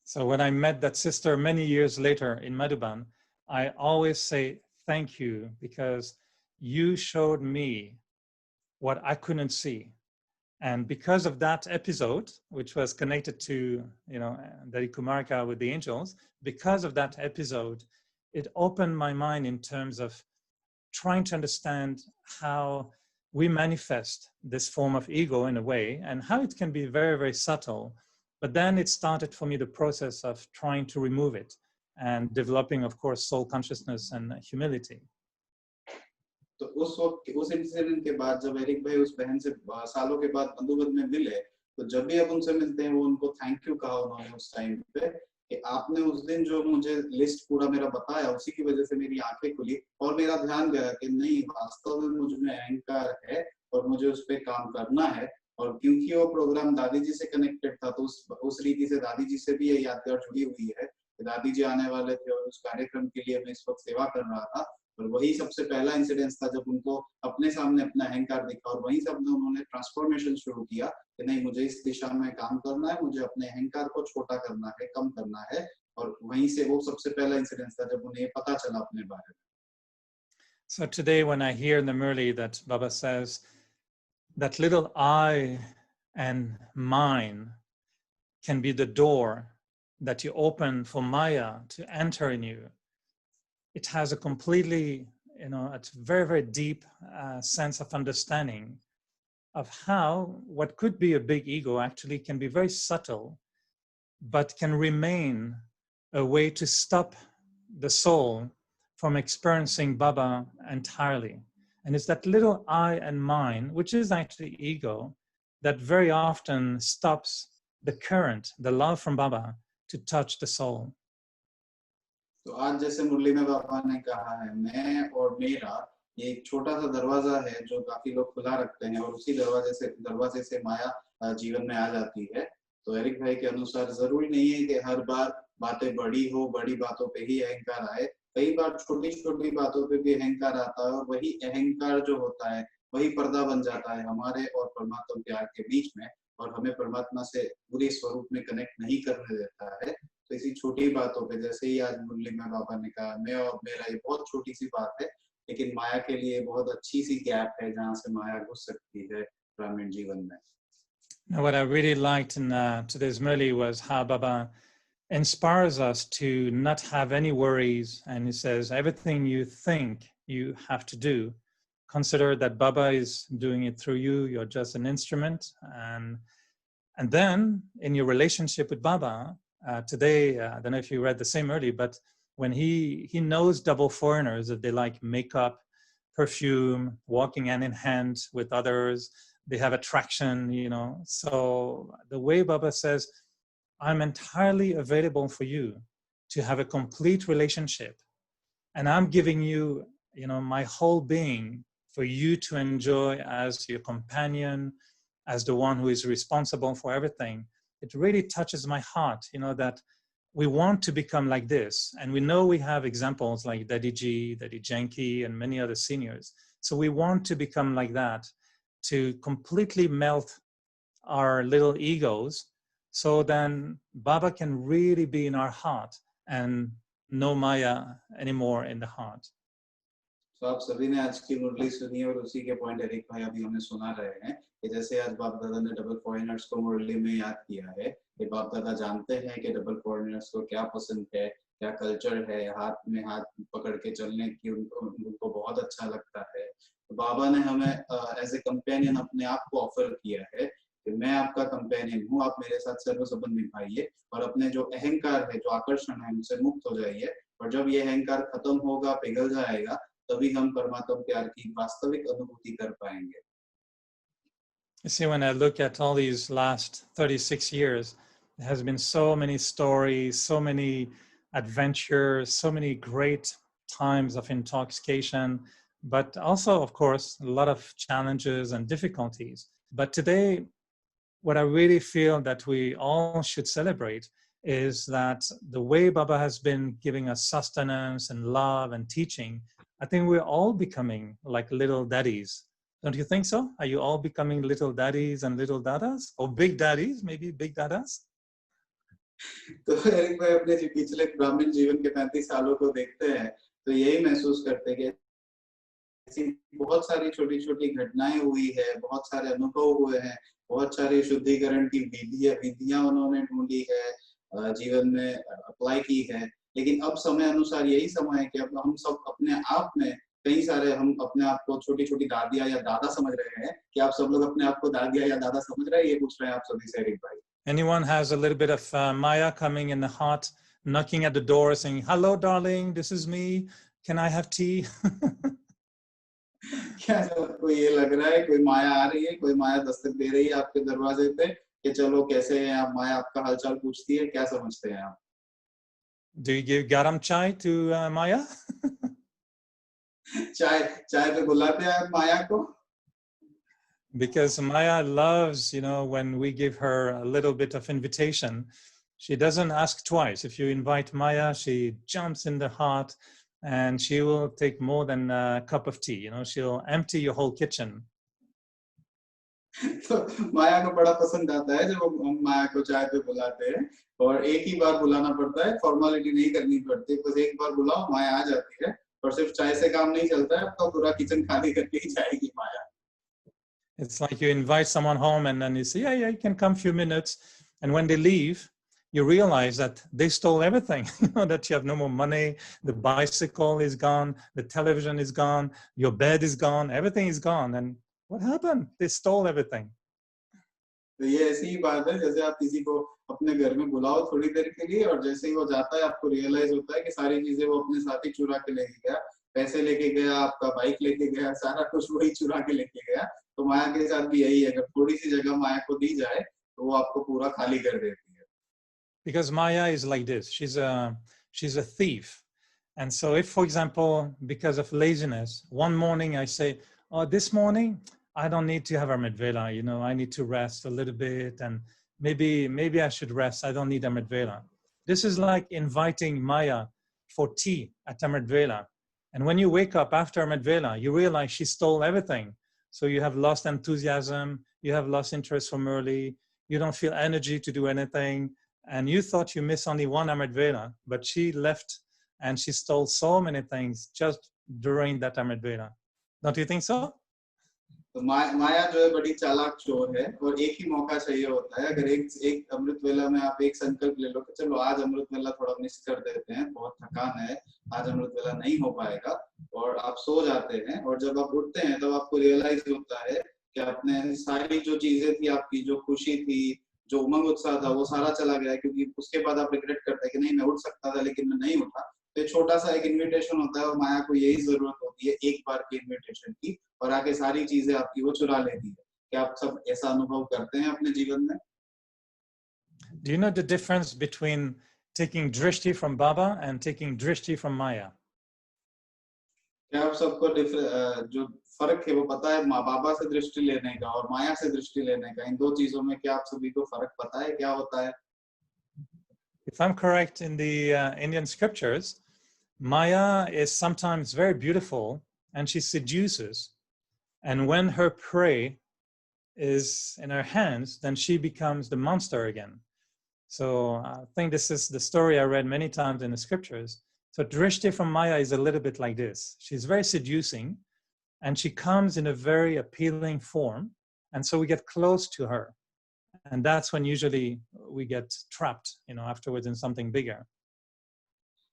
So when I met that sister many years later in Madhuban, I always say thank you because you showed me what I couldn't see. And because of that episode, which was connected to, you know, Dari Kumarika with the angels, because of that episode, it opened my mind in terms of trying to understand how we manifest this form of ego in a way and how it can be very, very subtle. But then it started for me the process of trying to remove it and developing, of course, soul consciousness and humility. तो उस वक्त उस incident के बाद जब Eric भाई उस बहन से सालों के बाद मधुबन में मिले तो जब भी अब उनसे मिलते हैं वो उनको थैंक यू कहा उन्होंने उस टाइम पे कि आपने उस दिन जो मुझे लिस्ट पूरा मेरा बताया उसी की वजह से मेरी आंखें खुली और मेरा ध्यान गया कि नहीं, वास्तव में मुझ में अहंकार है और मुझे उस पर काम करना है। और क्योंकि वो प्रोग्राम दादी जी से कनेक्टेड था तो उस रीति से दादी जी से भी ये यादगार जुड़ी हुई है। दादी जी आने वाले थे और उस कार्यक्रम के लिए मैं इस वक्त सेवा कर रहा था और वही सबसे पहला इंसिडेंस था जब उनको अपने सामने अपना अहंकार दिखा और वहीं से उन्होंने ट्रांसफॉर्मेशन शुरू किया कि नहीं, मुझे इस दिशा में काम करना है, मुझे अपने अहंकार को छोटा करना है, कम करना है। और वहीं से वो सबसे पहला इंसिडेंस था जब उन्हें पता चला अपने बारे में। So today when I hear in the Murli that Baba says that little I and mine can be the door that you open for Maya to enter in you, it has a completely, you know, a very, very deep sense of understanding of how what could be a big ego actually can be very subtle, but can remain a way to stop the soul from experiencing Baba entirely. And it's that little I and mine, which is actually ego, that very often stops the current, the love from Baba, to touch the soul. तो आज जैसे मुरली में बाबा ने कहा है, मैं और मेरा ये एक छोटा सा दरवाजा है जो काफी लोग खुला रखते हैं और उसी दरवाजे से माया जीवन में आ जाती है। तो एरिक भाई के अनुसार जरूरी नहीं है कि हर बार बातें बड़ी हो, बड़ी बातों पे ही अहंकार आए। कई बार छोटी छोटी बातों पे भी अहंकार आता है और वही अहंकार जो होता है वही पर्दा बन जाता है हमारे और परमात्मा प्यार के बीच में और हमें परमात्मा से पूरे स्वरूप में कनेक्ट नहीं करने देता है। तो इसी छोटी बातों पे, जैसे ही आज मुरली में बाबा ने कहा, मैं और मेरा, ये बहुत छोटी सी बात है लेकिन माया के लिए बहुत अच्छी सी गैप है जहाँ से माया घुस सकती है ग्रामीण जीवन में। Now, what I really liked in today's Murli was how Baba inspires us to not have any worries, and he says everything you think you have to do, consider that Baba is doing it through you. You're just an instrument, and then in your relationship with Baba, today, I don't know if you read the same early, but when he knows double foreigners, that they like makeup, perfume, walking hand in hand with others, they have attraction, you know. So the way Baba says, I'm entirely available for you to have a complete relationship. And I'm giving you, my whole being for you to enjoy as your companion, as the one who is responsible for everything. It really touches my heart, that we want to become like this. And we know we have examples like Daddy G, Daddy Janky, and many other seniors. So we want to become like that, to completely melt our little egos, so then Baba can really be in our heart and no Maya anymore in the heart. तो आप सभी ने आज की मुरली सुनी और उसी के पॉइंट एरिक भाई अभी हमें सुना रहे हैं कि जैसे आज बाप दादा ने डबल फॉरेनर्स को मुरली में याद किया है कि बाप दादा जानते हैं कि डबल फॉरेनर्स को क्या पसंद है, क्या कल्चर है, हाथ में हाथ पकड़ के चलने की उनको बहुत अच्छा लगता है। तो बाबा ने हमें एज ए कंपेनियन अपने आप को ऑफर किया है कि मैं आपका कंपेनियन हूँ, आप मेरे साथ सर्व संबंध निभाइए और अपने जो अहंकार है, जो आकर्षण है, उनसे मुक्त हो जाइए। और जब ये अहंकार खत्म होगा, पिघल जाएगा, तभी हम परमात्मा प्यार की वास्तविक अनुभूति कर पाएंगे। You see, when I look at all these last 36 years, there has been so many stories, so many adventures, so many great times of intoxication, but also, of course, a lot of challenges and difficulties. But today, what I really feel that we all should celebrate is that the way Baba has been giving us sustenance and love and teaching, I think we're all becoming like little daddies. Don't you think so? Are you all becoming little daddies and little dadas? Or big daddies, maybe big dadas? तो Eric भाई अपने पिछले ब्राह्मण जीवन के 35 सालों को देखते हैं तो यही महसूस करते हैं कि ऐसी बहुत सारी छोटी छोटी घटनाएं हुई है, बहुत सारे अनुभव हुए हैं, बहुत सारी शुद्धिकरण की विधियां उन्होंने ढूंढी है, जीवन में अप्लाई की है। लेकिन अब समय अनुसार यही समय है कि अब हम सब अपने आप में कई सारे हम अपने आप को छोटी छोटी दादियां या दादा समझ रहे हैं। कि आप सब लोग अपने आप को दादियां या दादा समझ रहे हैं? ये पूछ रहे हैं आप सभी से एरिक भाई। Anyone has a little bit of Maya coming in the heart, knocking at the door, saying, "Hello, darling, this is me. Can I have tea?" क्या सबको ये लग रहा है कोई माया आ रही है, कोई माया दस्तक दे रही है आपके दरवाजे पे कि चलो कैसे हैं आप? माया आपका हालचाल पूछती है, क्या समझते हैं आप? Do you give garam chai to Maya? चाय पे बुलाते हैं आप माया को? Because Maya loves, when we give her a little bit of invitation, she doesn't ask twice. If you invite Maya, she jumps in the heart and she will take more than a cup of tea. She'll empty your whole kitchen. तो माया को बड़ा पसंद आता है जब हम माया को चाय पे बुलाते हैं और एक ही बार बुलाना पड़ता है, फॉर्मेलिटी नहीं करनी पड़ती, बस एक बार बुलाओ माया आ जाती है। और सिर्फ चाय से काम नहीं चलता है, आपका पूरा किचन खाली करके ही जाएगी माया। It's like you invite someone home and then you say, yeah, you can come a few minutes. And when they leave, you realize that they stole everything, that you have no more money, the bicycle is gone, the television is gone, your bed is gone, everything is gone. And what happened? They stole everything. तो ये ऐसी ही बात है जैसे आप किसी को अपने घर में बुलाओ थोड़ी देर के लिए और जैसे ही वो जाता है आपको रियलाइज होता है कि सारी चीजें वो अपने साथ ही चुरा के लेके गया, पैसे लेके गया, आपका बाइक लेके गया, सारा कुछ वही चुरा के लेके गया। तो माया के साथ भी यही है, अगर थोड़ी सी जगह माया को दी जाए तो वो आपको पूरा खाली कर देती है। Because Maya is like this, she's a thief. And so if, for example, because of laziness, one morning I say, oh, this morning I don't need to have Amrit Vela, I need to rest a little bit and maybe I should rest, I don't need Amrit Vela. This is like inviting Maya for tea at Amrit Vela. And when you wake up after Amrit Vela, you realize she stole everything. So you have lost enthusiasm, you have lost interest for Murli, you don't feel energy to do anything, and you thought you missed only one Amrit Vela, but she left and she stole so many things just during that Amrit Vela. Don't you think so? तो माया जो है बड़ी चालाक चोर है और एक ही मौका चाहिए होता है। अगर एक अमृत वेला में आप एक संकल्प ले लो कि चलो आज अमृत वेला थोड़ा मिस कर देते हैं, बहुत थकान है, आज अमृत वेला नहीं हो पाएगा, और आप सो जाते हैं और जब आप उठते हैं तब आपको रियलाइज होता है कि आपने सारी जो चीजें थी, आपकी जो खुशी थी, जो उमंग उत्साह था, वो सारा चला गया। क्योंकि उसके बाद आप रिग्रेट करते हैं कि नहीं मैं उठ सकता था लेकिन मैं नहीं उठा। तो छोटा सा एक इन्विटेशन होता है और माया को यही जरूरत होती है, एक बार की इन्विटेशन की, और आके सारी चीजें आपकी वो चुरा लेती है। क्या आप सब ऐसा अनुभव करते हैं अपने जीवन में? Do you know the difference between taking drishti from Baba and taking drishti from Maya? क्या आप सबको जो फर्क है वो पता है? माँ बाबा से दृष्टि लेने का और माया से दृष्टि लेने का, इन दो चीजों में क्या आप सभी को फर्क पता है क्या होता है? If I'm correct in the Indian scriptures, Maya is sometimes very beautiful and she seduces. And when her prey is in her hands, then she becomes the monster again. So I think this is the story I read many times in the scriptures. So Drishti from Maya is a little bit like this. She's very seducing and she comes in a very appealing form. And so we get close to her. And that's when usually we get trapped, afterwards in something bigger.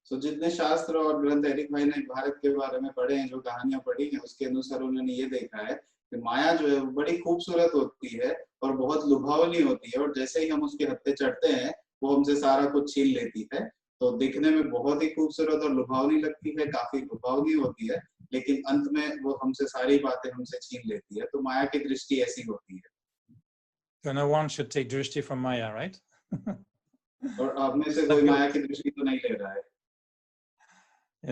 So जितने शास्त्र और ग्रंथ Eric भाई ने भारत के बारे में पढ़े हैं, जो कहानियां पढ़ी हैं, उसके अनुसार उन्होंने ये देखा है कि माया जो है बड़ी खूबसूरत होती है और बहुत लुभावनी होती है, और जैसे ही हम उसके हत्थे चढ़ते हैं वो हमसे सारा कुछ छीन लेती है। तो दिखने में बहुत ही खूबसूरत और लुभावनी लगती है, काफी लुभावनी होती है, लेकिन अंत में वो हमसे सारी बातें हमसे छीन लेती है। तो माया की दृष्टि ऐसी होती है। So no one should take drishti from Maya, right? और आप में से कोई माया की दृष्टि तो नहीं ले रहा है।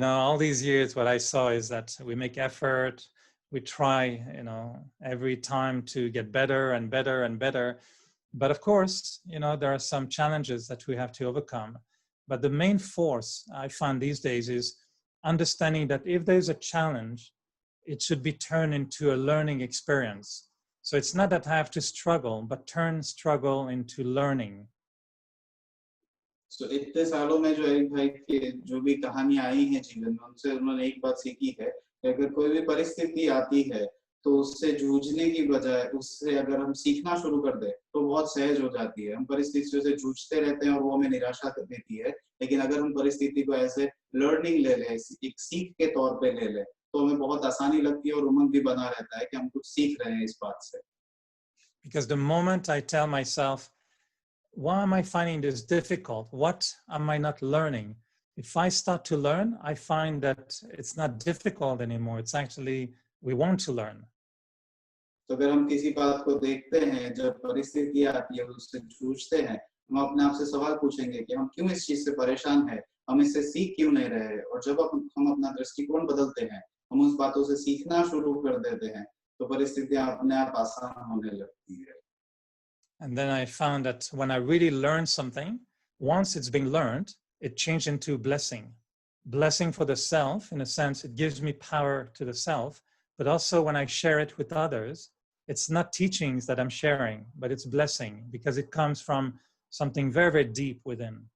All these years, what I saw is that we make effort, we try, every time to get better and better and better. But of course, there are some challenges that we have to overcome. But the main force I find these days is understanding that if there's a challenge, it should be turned into a learning experience. So it's not that I have to struggle, but turn struggle into learning. So इतने सालों में जो Eric भाई के जो भी कहानियां आई हैं जीवन में, उनसे उन्होंने एक बात सीखी है कि अगर कोई भी परिस्थिति आती है तो उससे जूझने की बजाय उससे अगर हम सीखना शुरू कर दें तो बहुत सहज हो जाती है। हम परिस्थितियों से जूझते रहते हैं और वो हमें निराशा देती है, लेकिन अगर हम परिस्थिति को ऐसे लर्निंग ले लें, एक सीख के तौर पे ले लें, तो हमें बहुत आसानी लगती है और उमंग भी बना रहता है कि हम कुछ सीख रहे हैं इस बात से। Because the moment I tell myself, why am I finding this difficult? What am I not learning? If I start to learn, I find that it's not difficult anymore. It's actually, we want to learn. तो अगर हम किसी बात को देखते हैं, जब परिस्थिति आती है, उससे जूझते हैं, हम अपने आप से सवाल पूछेंगे कि हम क्यों इस चीज से परेशान हैं, हम इससे सीख क्यों नहीं रहे। और जब हम अपना दृष्टिकोण बदलते हैं, हम उस बातों से सीखना शुरू कर देते हैं, तो परिस्थितियां अपने आप आसान होने लगती है। And then I found that when I really learn something, once it's been learned, it changed into blessing. Blessing for the self, in a sense, it gives me power to the self, but also when I share it with others, it's not teachings that I'm sharing, but it's blessing because it comes from something very, very deep within.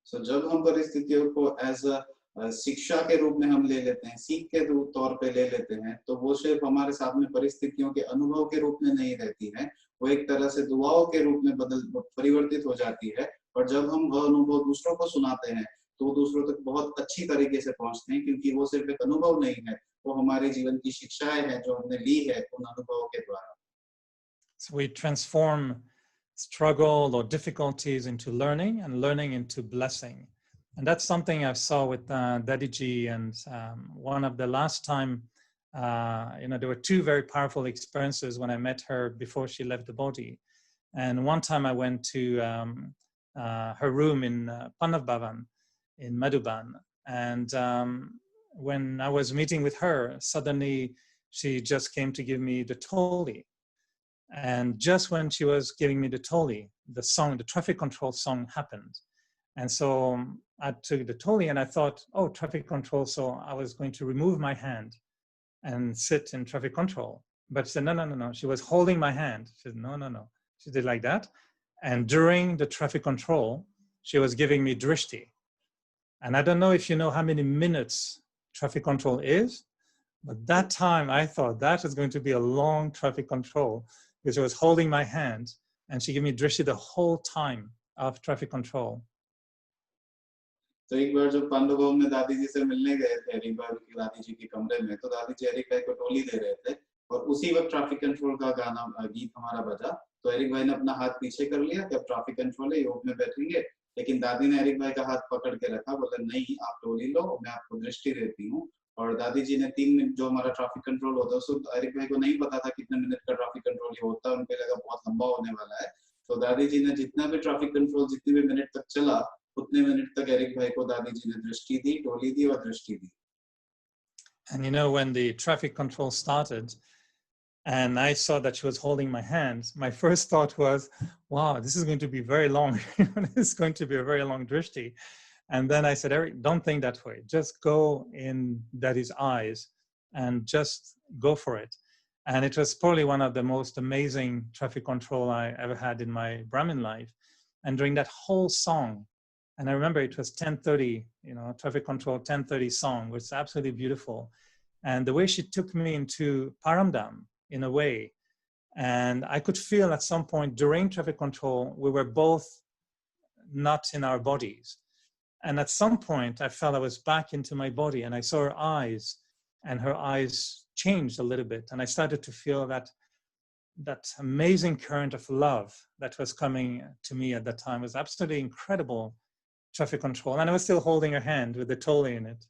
So जब हम परिस्थितियों को as a शिक्षा के रूप में हम ले लेते हैं, सीख के तौर पे ले लेते हैं, तो वो सिर्फ हमारे सामने परिस्थितियों के अनुभव के रूप में नहीं रहती है, वो एक तरह से दुआओं के रूप में परिवर्तित हो जाती है। और जब हम वह अनुभव दूसरों को सुनाते हैं तो दूसरों तक बहुत अच्छी तरीके से पहुंचते हैं, क्योंकि वो सिर्फ एक अनुभव नहीं है, वो हमारे जीवन की शिक्षाएं हैं जो हमने ली है उन अनुभवों के द्वारा। So we transform struggle or difficulties into learning and learning into blessing. And that's something I saw with Daddy Ji. And one of the last time, there were two very powerful experiences when I met her before she left the body. And one time I went to her room in Panav Bhavan in Madhuban. And when I was meeting with her, suddenly she just came to give me the Toli. And just when she was giving me the Toli, the song, the traffic control song happened. And so I took the Toli and I thought, oh, traffic control. So I was going to remove my hand and sit in traffic control. But she said, no. She was holding my hand. She said, no. She did like that. And during the traffic control, she was giving me drishti. And I don't know if you know how many minutes traffic control is, but that time I thought that is going to be a long traffic control because she was holding my hand and she gave me drishti the whole time of traffic control. तो एक बार जब पांडव में दादी जी से मिलने गए थे Eric भाई की दादी जी के कमरे में, तो दादी जी एरिक भाई को टोली दे रहे थे और उसी वक्त ट्रैफिक कंट्रोल का गाना गीत हमारा बजा। तो एरिक भाई ने अपना हाथ पीछे कर लिया कि अब ट्रैफिक कंट्रोल है, योग में बैठेंगे, लेकिन दादी ने एरिक भाई का हाथ पकड़ के रखा, बोले नहीं आप टोली लो, मैं आपको दृष्टि देती हूँ। और दादी जी ने 3 मिनट जो हमारा ट्रैफिक कंट्रोल होता है, उसको एरिक भाई को नहीं पता था कितने मिनट का ट्रैफिक कंट्रोल ये होता है, उनको लगा बहुत लंबा होने वाला है। तो दादी जी ने जितना भी ट्रैफिक कंट्रोल जितने भी मिनट तक चला, उतने मिनट तक एरिक भाई को दादी जी ने दृष्टि दी, टोली दी और दृष्टि दी. And you know, when the traffic control started and I saw that she was holding my hand, my first thought was, wow, this is going to be very long. This is going to be a very long drishti. And then I said, Eric, don't think that way. Just go in Daddy's eyes and just go for it. And it was probably one of the most amazing traffic control I ever had in my Brahmin life. And during that whole song, and I remember it was 10:30, you know, traffic control 10:30 song, which is absolutely beautiful. And the way she took me into Paramdam in a way, and I could feel at some point during traffic control, we were both not in our bodies. And at some point I felt I was back into my body and I saw her eyes and her eyes changed a little bit. And I started to feel that amazing current of love that was coming to me at that time. It was absolutely incredible traffic control. And I was still holding her hand with the toli in it.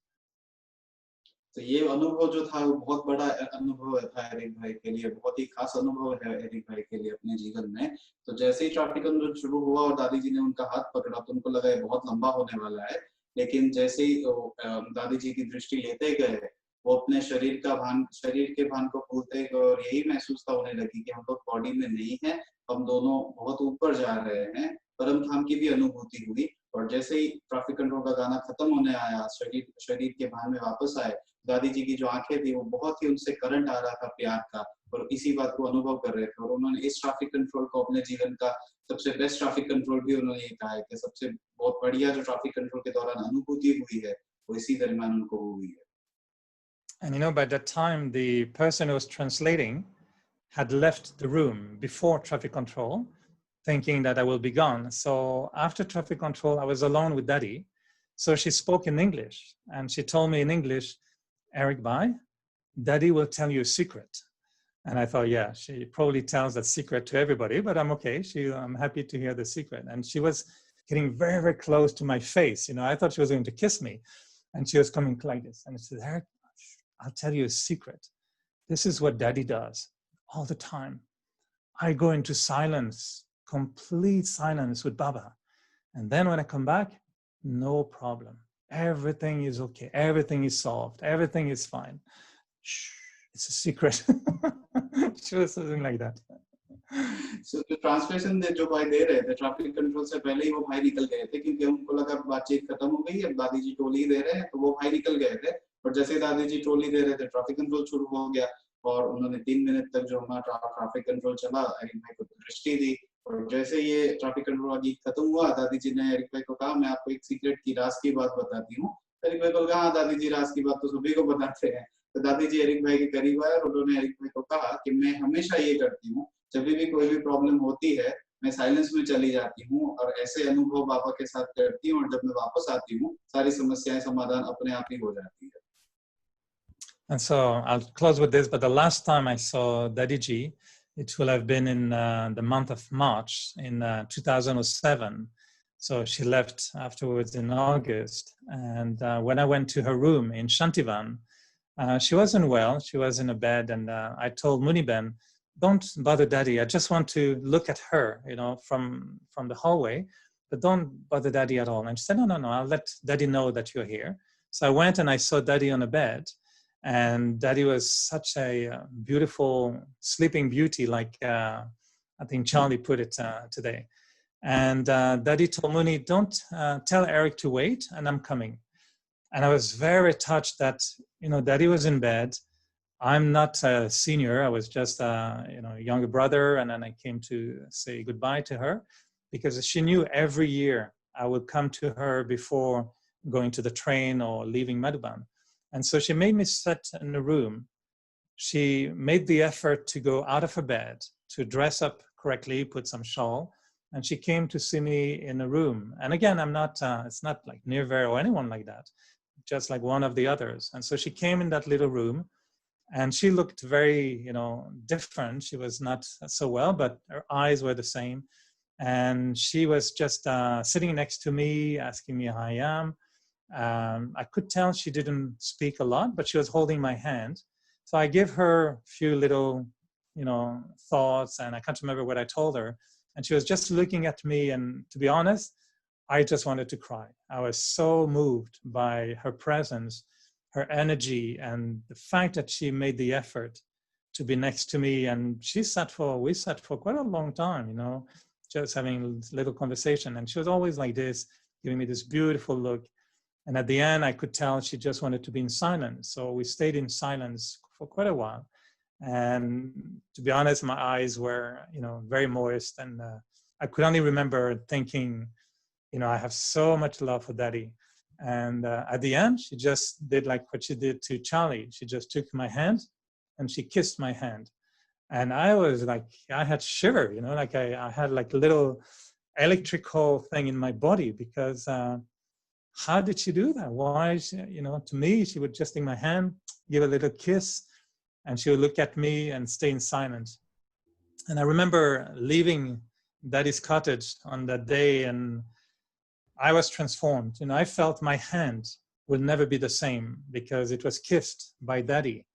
तो ये अनुभव जो था वो बहुत बड़ा अनुभव था एरिक भाई के लिए, बहुत ही खास अनुभव है एरिक भाई के लिए अपने जीवन में. तो जैसे ही ट्रैफिक कंट्रोल शुरू हुआ और दादी जी ने उनका हाथ पकड़ा तो उनको लगा ये बहुत लंबा होने वाला है. लेकिन जैसे ही दादी जी की दृष्टि लेते गए, वो अपने शरीर के भान को भूलते गए और यही महसूस होने लगी कि हम लोग बॉडी में नहीं है, हम दोनों बहुत ऊपर जा रहे हैं. परम धाम की भी अनुभूति हुई. और जैसे ही ट्रैफिक कंट्रोल का गाना खत्म होने आया, शरीर के भान में वापस आए, दादी जी की जो आंखें थी वो बहुत ही उनसे करंट आ रहा था प्यार का, और इसी बात को अनुभव कर रहे थे. और उन्होंने इस ट्रैफिक कंट्रोल को अपने जीवन का सबसे बेस्ट ट्रैफिक कंट्रोल भी उन्होंने ये कहा है कि सबसे बहुत बढ़िया जो ट्रैफिक कंट्रोल के दौरान अनुभूति हुई है वो इसी दरमियान उनको हुई है. And you know, by that time, the person who was translating had left the room before traffic control, thinking that I will be gone. So after traffic control, I was alone with Daddy. So she spoke in English, and she told me in English, Eric Bhai, Daddy will tell you a secret. And I thought, yeah, she probably tells that secret to everybody, but I'm okay. I'm happy to hear the secret. And she was getting very, very close to my face. You know, I thought she was going to kiss me. And she was coming like this. And she said, Eric, I'll tell you a secret. This is what Daddy does all the time. I go into silence, complete silence with Baba. And then when I come back, no problem. Everything is okay. Everything is solved. Everything is fine. Shh, it's a secret. She was something like that. So the translation जो भाई दे रहे थे traffic control से पहले ही वो भाई निकल गए थे, क्योंकि उनको लगा बातचीत खत्म हो गई है, दादी जी टोली दे रहे हैं, तो वो भाई निकल गए थे. और जैसे ही दादी जी टोली दे रहे थे ट्रैफिक कंट्रोल शुरू हो गया और उन्होंने 3 मिनट तक जो हमारा ट्रैफिक कंट्रोल चला, एरिक भाई को दृष्टि दी. और जैसे ये ट्रैफिक कंट्रोल का गीत खत्म हुआ, दादी जी ने एरिक भाई को कहा, मैं आपको एक सीक्रेट की राज की बात बताती हूँ. एरिक भाई को कहा, हाँ दादी जी, राज की बात तो सभी को बताते हैं. तो दादी जी एरिक भाई के करीब आए और उन्होंने एरिक भाई को कहा कि मैं हमेशा ये करती हूँ, जब भी कोई भी प्रॉब्लम होती है मैं साइलेंस में चली जाती हूँ और ऐसे अनुभव बाबा के साथ करती हूँ, और जब मैं वापस आती हूँ सारी समस्याएं समाधान अपने आप ही हो जाती है. And so I'll close with this, but the last time I saw Daddy Ji, it will have been in the month of March in 2007. So she left afterwards in August. And when I went to her room in Shantivan, she wasn't well. She was in a bed. And I told Muniben, don't bother Daddy. I just want to look at her, you know, from the hallway, but don't bother Daddy at all. And she said, no, I'll let Daddy know that you're here. So I went and I saw Daddy on a bed. And Daddy was such a beautiful sleeping beauty, like I think Charlie put it today. And Daddy told Muni, don't tell Eric to wait, and I'm coming. And I was very touched that, you know, Daddy was in bed. I'm not a senior. I was just a younger brother. And then I came to say goodbye to her because she knew every year I would come to her before going to the train or leaving Madhuban. And so she made me sit in a room. She made the effort to go out of her bed, to dress up correctly, put some shawl, and she came to see me in a room. And again, I'm not, it's not like Nirvana or anyone like that, just like one of the others. And so she came in that little room and she looked very, different. She was not so well, but her eyes were the same. And she was just sitting next to me, asking me how I am. I could tell she didn't speak a lot, but she was holding my hand. So I gave her a few little, thoughts, and I can't remember what I told her. And she was just looking at me, and to be honest, I just wanted to cry. I was so moved by her presence, her energy, and the fact that she made the effort to be next to me. And we sat for quite a long time, you know, just having a little conversation. And she was always like this, giving me this beautiful look. And at the end, I could tell she just wanted to be in silence. So we stayed in silence for quite a while. And to be honest, my eyes were, you know, very moist. And I could only remember thinking, you know, I have so much love for Daddy. And at the end, she just did like what she did to Charlie. She just took my hand and she kissed my hand. And I was like, I had shiver, you know, like I had like a little electrical thing in my body, because how did she do that? Why, you know, to me, she would just take my hand, give a little kiss, and she would look at me and stay in silence. And I remember leaving Daddy's cottage on that day, and I was transformed. You know, I felt my hand will never be the same because it was kissed by Daddy.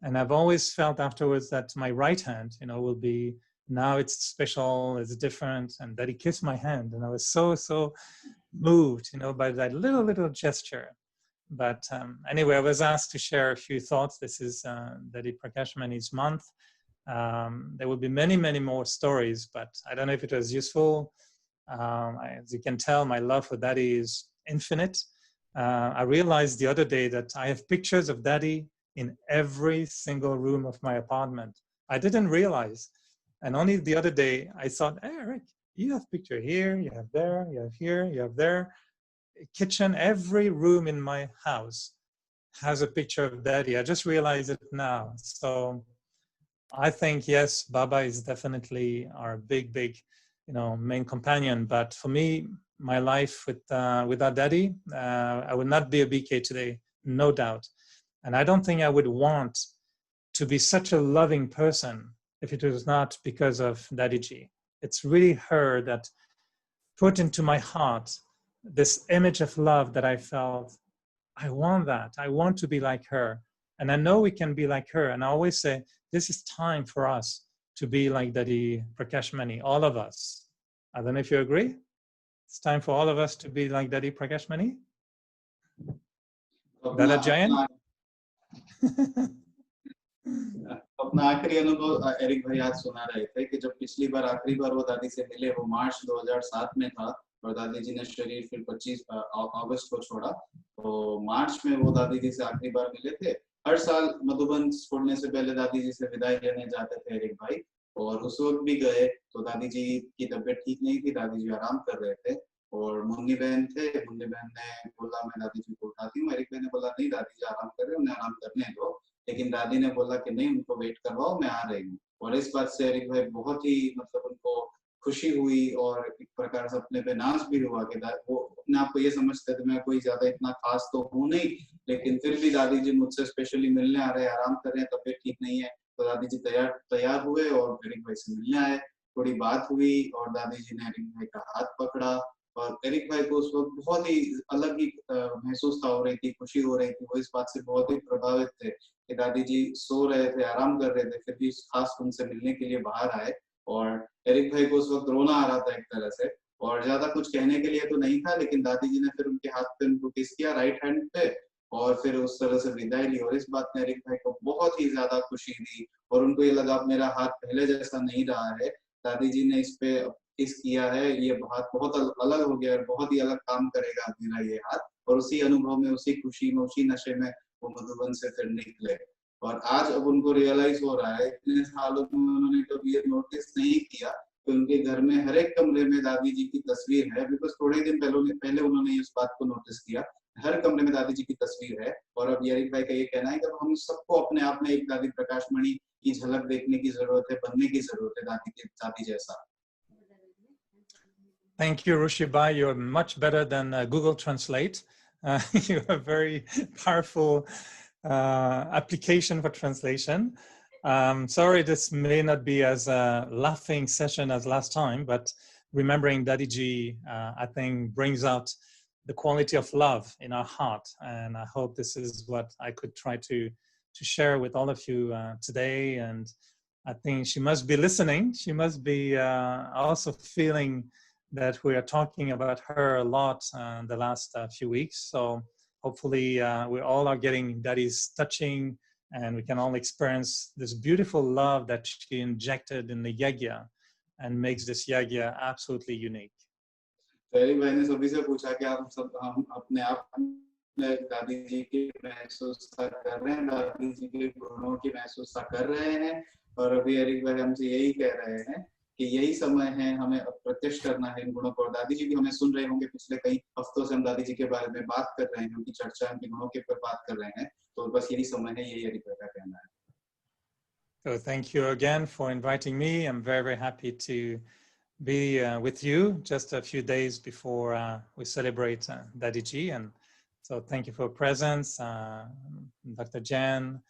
And I've always felt afterwards that my right hand, you know, will be, now it's special, it's different. And Daddy kissed my hand, and I was so moved, you know, by that little gesture. But anyway, I was asked to share a few thoughts. This is Daddy Prakash Mani's month. There will be many more stories, but I don't know if it was useful. As you can tell, my love for Daddy is infinite. I realized the other day that I have pictures of Daddy in every single room of my apartment. I didn't realize. And only the other day, I thought, hey, Eric, you have picture here, you have there, you have here, you have there. Kitchen, every room in my house has a picture of Daddy. I just realized it now. So I think, yes, Baba is definitely our big, you know, main companion. But for me, my life without Daddy, I would not be a BK today, no doubt. And I don't think I would want to be such a loving person if it was not because of Daddy G. It's really her that put into my heart this image of love that I felt, I want that. I want to be like her. And I know we can be like her. And I always say, this is time for us to be like Daddy Prakash Mani, all of us. I don't know if you agree. It's time for all of us to be like Daddy Prakash Mani. Dada Jayan? अपना आखिरी अनुभव Eric भाई आज सुना रहे थे कि जब पिछली बार आखिरी बार वो दादी से मिले वो मार्च 2007 में था और दादी जी ने शरीर फिर 25 अगस्त को छोड़ा। तो मार्च में वो दादी जी से आखिरी बार मिले थे। हर साल मधुबन छोड़ने से पहले दादी जी से विदाई लेने जाते थे एरिक भाई, और उस वक्त भी गए तो दादी जी की तबीयत ठीक नहीं थी, दादी जी आराम कर रहे थे। और मुन्नी बहन थे, मुन्नी बहन ने बोला मैं दादी जी को उठाती हूँ। एरिक भाई ने बोला नहीं, दादी जी आराम कर रहे, उन्हें आराम करने दो। लेकिन दादी ने बोला कि नहीं, उनको वेट करवाओ, मैं आ रही हूँ। और इस बात से एरिक भाई बहुत ही मतलब उनको खुशी हुई और एक प्रकार से अपने पे नाज भी हुआ कि वो अपने आप को ये समझते थे मैं कोई ज्यादा इतना खास तो हूँ नहीं, लेकिन फिर भी दादी जी मुझसे स्पेशली मिलने आ रहे हैं, आराम कर रहे हैं, तबीयत ठीक नहीं है। तो दादी जी तैयार हुए और एरिक भाई से मिलने आए। थोड़ी बात हुई और दादी जी ने एरिक भाई का हाथ पकड़ा और एरिक भाई को उस वक्त बहुत ही अलग ही महसूस हो रही थी, खुशी हो रही थी। वो इस बात से बहुत ही प्रभावित थे कि दादी जी सो रहे थे, आराम कर रहे थे, फिर भी खास उनसे मिलने के लिए बाहर आए। और एरिक भाई को उस वक्त रोना आ रहा था एक तरह से, और ज्यादा कुछ कहने के लिए तो नहीं था, लेकिन दादी जी ने फिर उनके हाथ पे उनको किस किया राइट हैंड पे, और फिर उस तरह से विदाई ली। और इस बात ने एरिक भाई को बहुत ही ज्यादा खुशी दी और उनको ये लगा मेरा हाथ पहले जैसा नहीं रहा है, दादी जी ने इस पे किस किया है, ये हाथ बहुत अलग हो गया, बहुत ही अलग काम करेगा मेरा ये हाथ। और उसी अनुभव में, उसी खुशी में, उसी नशे में वो मधुबन से फिर निकले। और आज अब उनको रियलाइज हो रहा है, इतने सालों में उन्होंने कभी ये नोटिस नहीं किया कि उनके घर में हर एक कमरे में दादी जी की तस्वीर है। बिकॉज थोड़े दिन पहले उन्होंने इस बात को नोटिस किया, हर कमरे में दादी जी की तस्वीर है। और अब एरिक भाई का ये कहना है कि हम सबको अपने आप में एक दादी प्रकाश मणि की झलक देखने की जरूरत है, बनने की जरूरत है दादी जैसा। Thank you, Rushibai. You're much better than Google Translate. You have a very powerful application for translation. Sorry, this may not be as a laughing session as last time, but remembering Daddy G, I think brings out the quality of love in our heart. And I hope this is what I could try to share with all of you today. And I think she must be listening. She must be also feeling that we are talking about her a lot the last few weeks. So hopefully we all are getting Daddy's touching, and we can all experience this beautiful love that she injected in the yagya and makes this yagya absolutely unique. पहली बहन ने सभी से पूछा कि आप सब हम अपने आप दादी जी की महसूसता कर रहे हैं, दादी जी के गुणों की महसूसता कर रहे हैं, और अभी एरिक भाई हमसे यही कह रहे हैं कि यही समय है हमें प्रत्यक्ष करना है इन गुणों को। और दादी जी भी हमें सुन रहे होंगे, पिछले कई हफ्तों से हम दादी जी के बारे में बात कर रहे हैं, उनकी चर्चा, उनके गुणों के ऊपर बात कर रहे हैं, तो बस यही समय है, यही एरिक भाई का कहना है। So thank you again for inviting me. I'm very, very happy to be with you just a few days before we celebrate Daddy Ji. And so thank you for your presence, Dr. Jan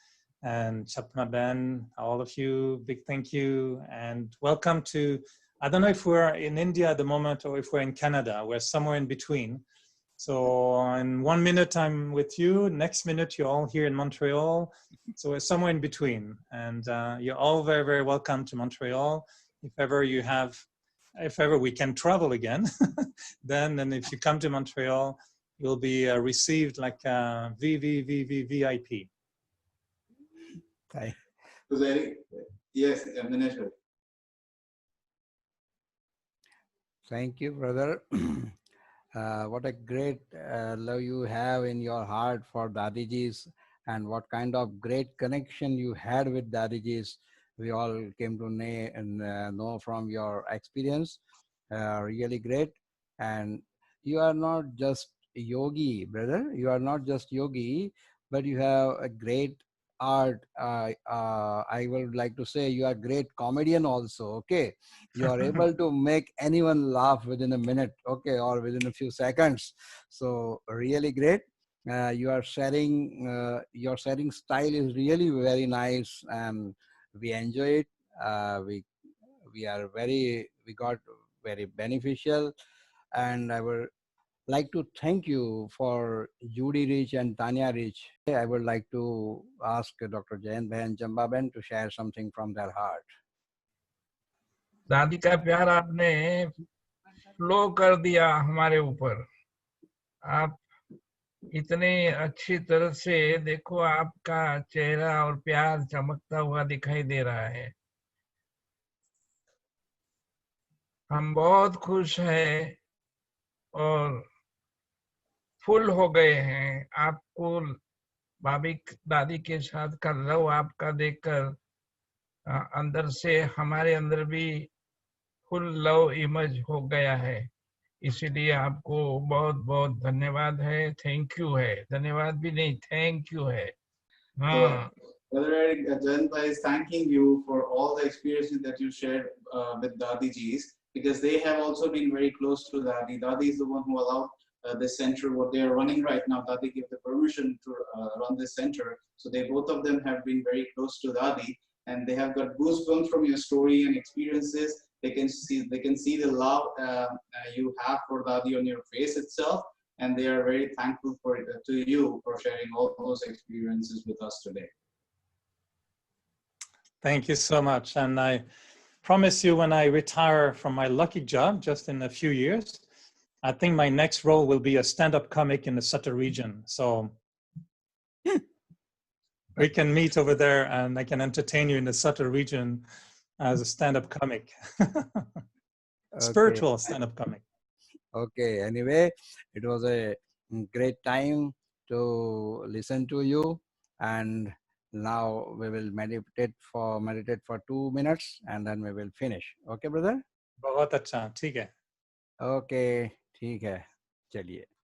and Chapma Ben, all of you, big thank you. And welcome to, I don't know if we're in India at the moment or if we're in Canada, we're somewhere in between. So in 1 minute I'm with you, next minute you're all here in Montreal. So we're somewhere in between, and you're all very, very welcome to Montreal. If ever we can travel again, then if you come to Montreal, you'll be received like a VIP. Okay. So Eric, yes, Minesh. Thank you, brother. What a great love you have in your heart for Dadijis, and what kind of great connection you had with Dadijis. We all came to know from your experience. Really great. And you are not just yogi, brother. You are not just yogi, but you have a great art. I would like to say you are great comedian also. Okay, you are able to make anyone laugh within a minute, okay, or within a few seconds. So really great. Your sharing style is really very nice, and we enjoy it. We got very beneficial, and I would like to thank you for Judy Rich and Tanya Rich. I would like to ask Dr. Jayan Bhai and Jamba Ben to share something from their heart. दादी का प्यार आपने flow कर दिया हमारे ऊपर। आप इतने अच्छी तरह से देखो, आपका चेहरा और प्यार चमकता हुआ दिखाई दे रहा है। हम बहुत खुश हैं और फुल हो गए हैं आपको भाभी दादी के साथ का लव आपका देखकर अंदर से हमारे अंदर भी फुल लव इमेज हो गया है। इसीलिए आपको बहुत बहुत धन्यवाद है, थैंक यू है, धन्यवाद भी नहीं थैंक यू है। हाँ। Brother Eric, Jayan Bhai is thanking you for all the experiences that you shared with Dadi Ji's, because they have also been very close to Dadi. Dadi is the one who allowed this center, what they are running right now. Dadi gave the permission to run this center. So both of them have been very close to Dadi, and they have got goosebumps from your story and experiences. They can see the love you have for Dadi on your face itself, and they are very thankful for it, to you for sharing all those experiences with us today. Thank you so much. And I promise you, when I retire from my lucky job just in a few years, I think my next role will be a stand-up comic in the Sutter region. So we can meet over there and I can entertain you in the Sutter region as a stand-up comic. Spiritual stand-up comic. Okay, anyway, it was a great time to listen to you, and now we will meditate for 2 minutes, and then we will finish. Okay, brother? बहुत अच्छा, ठीक है. Okay, ठीक है, चलिए.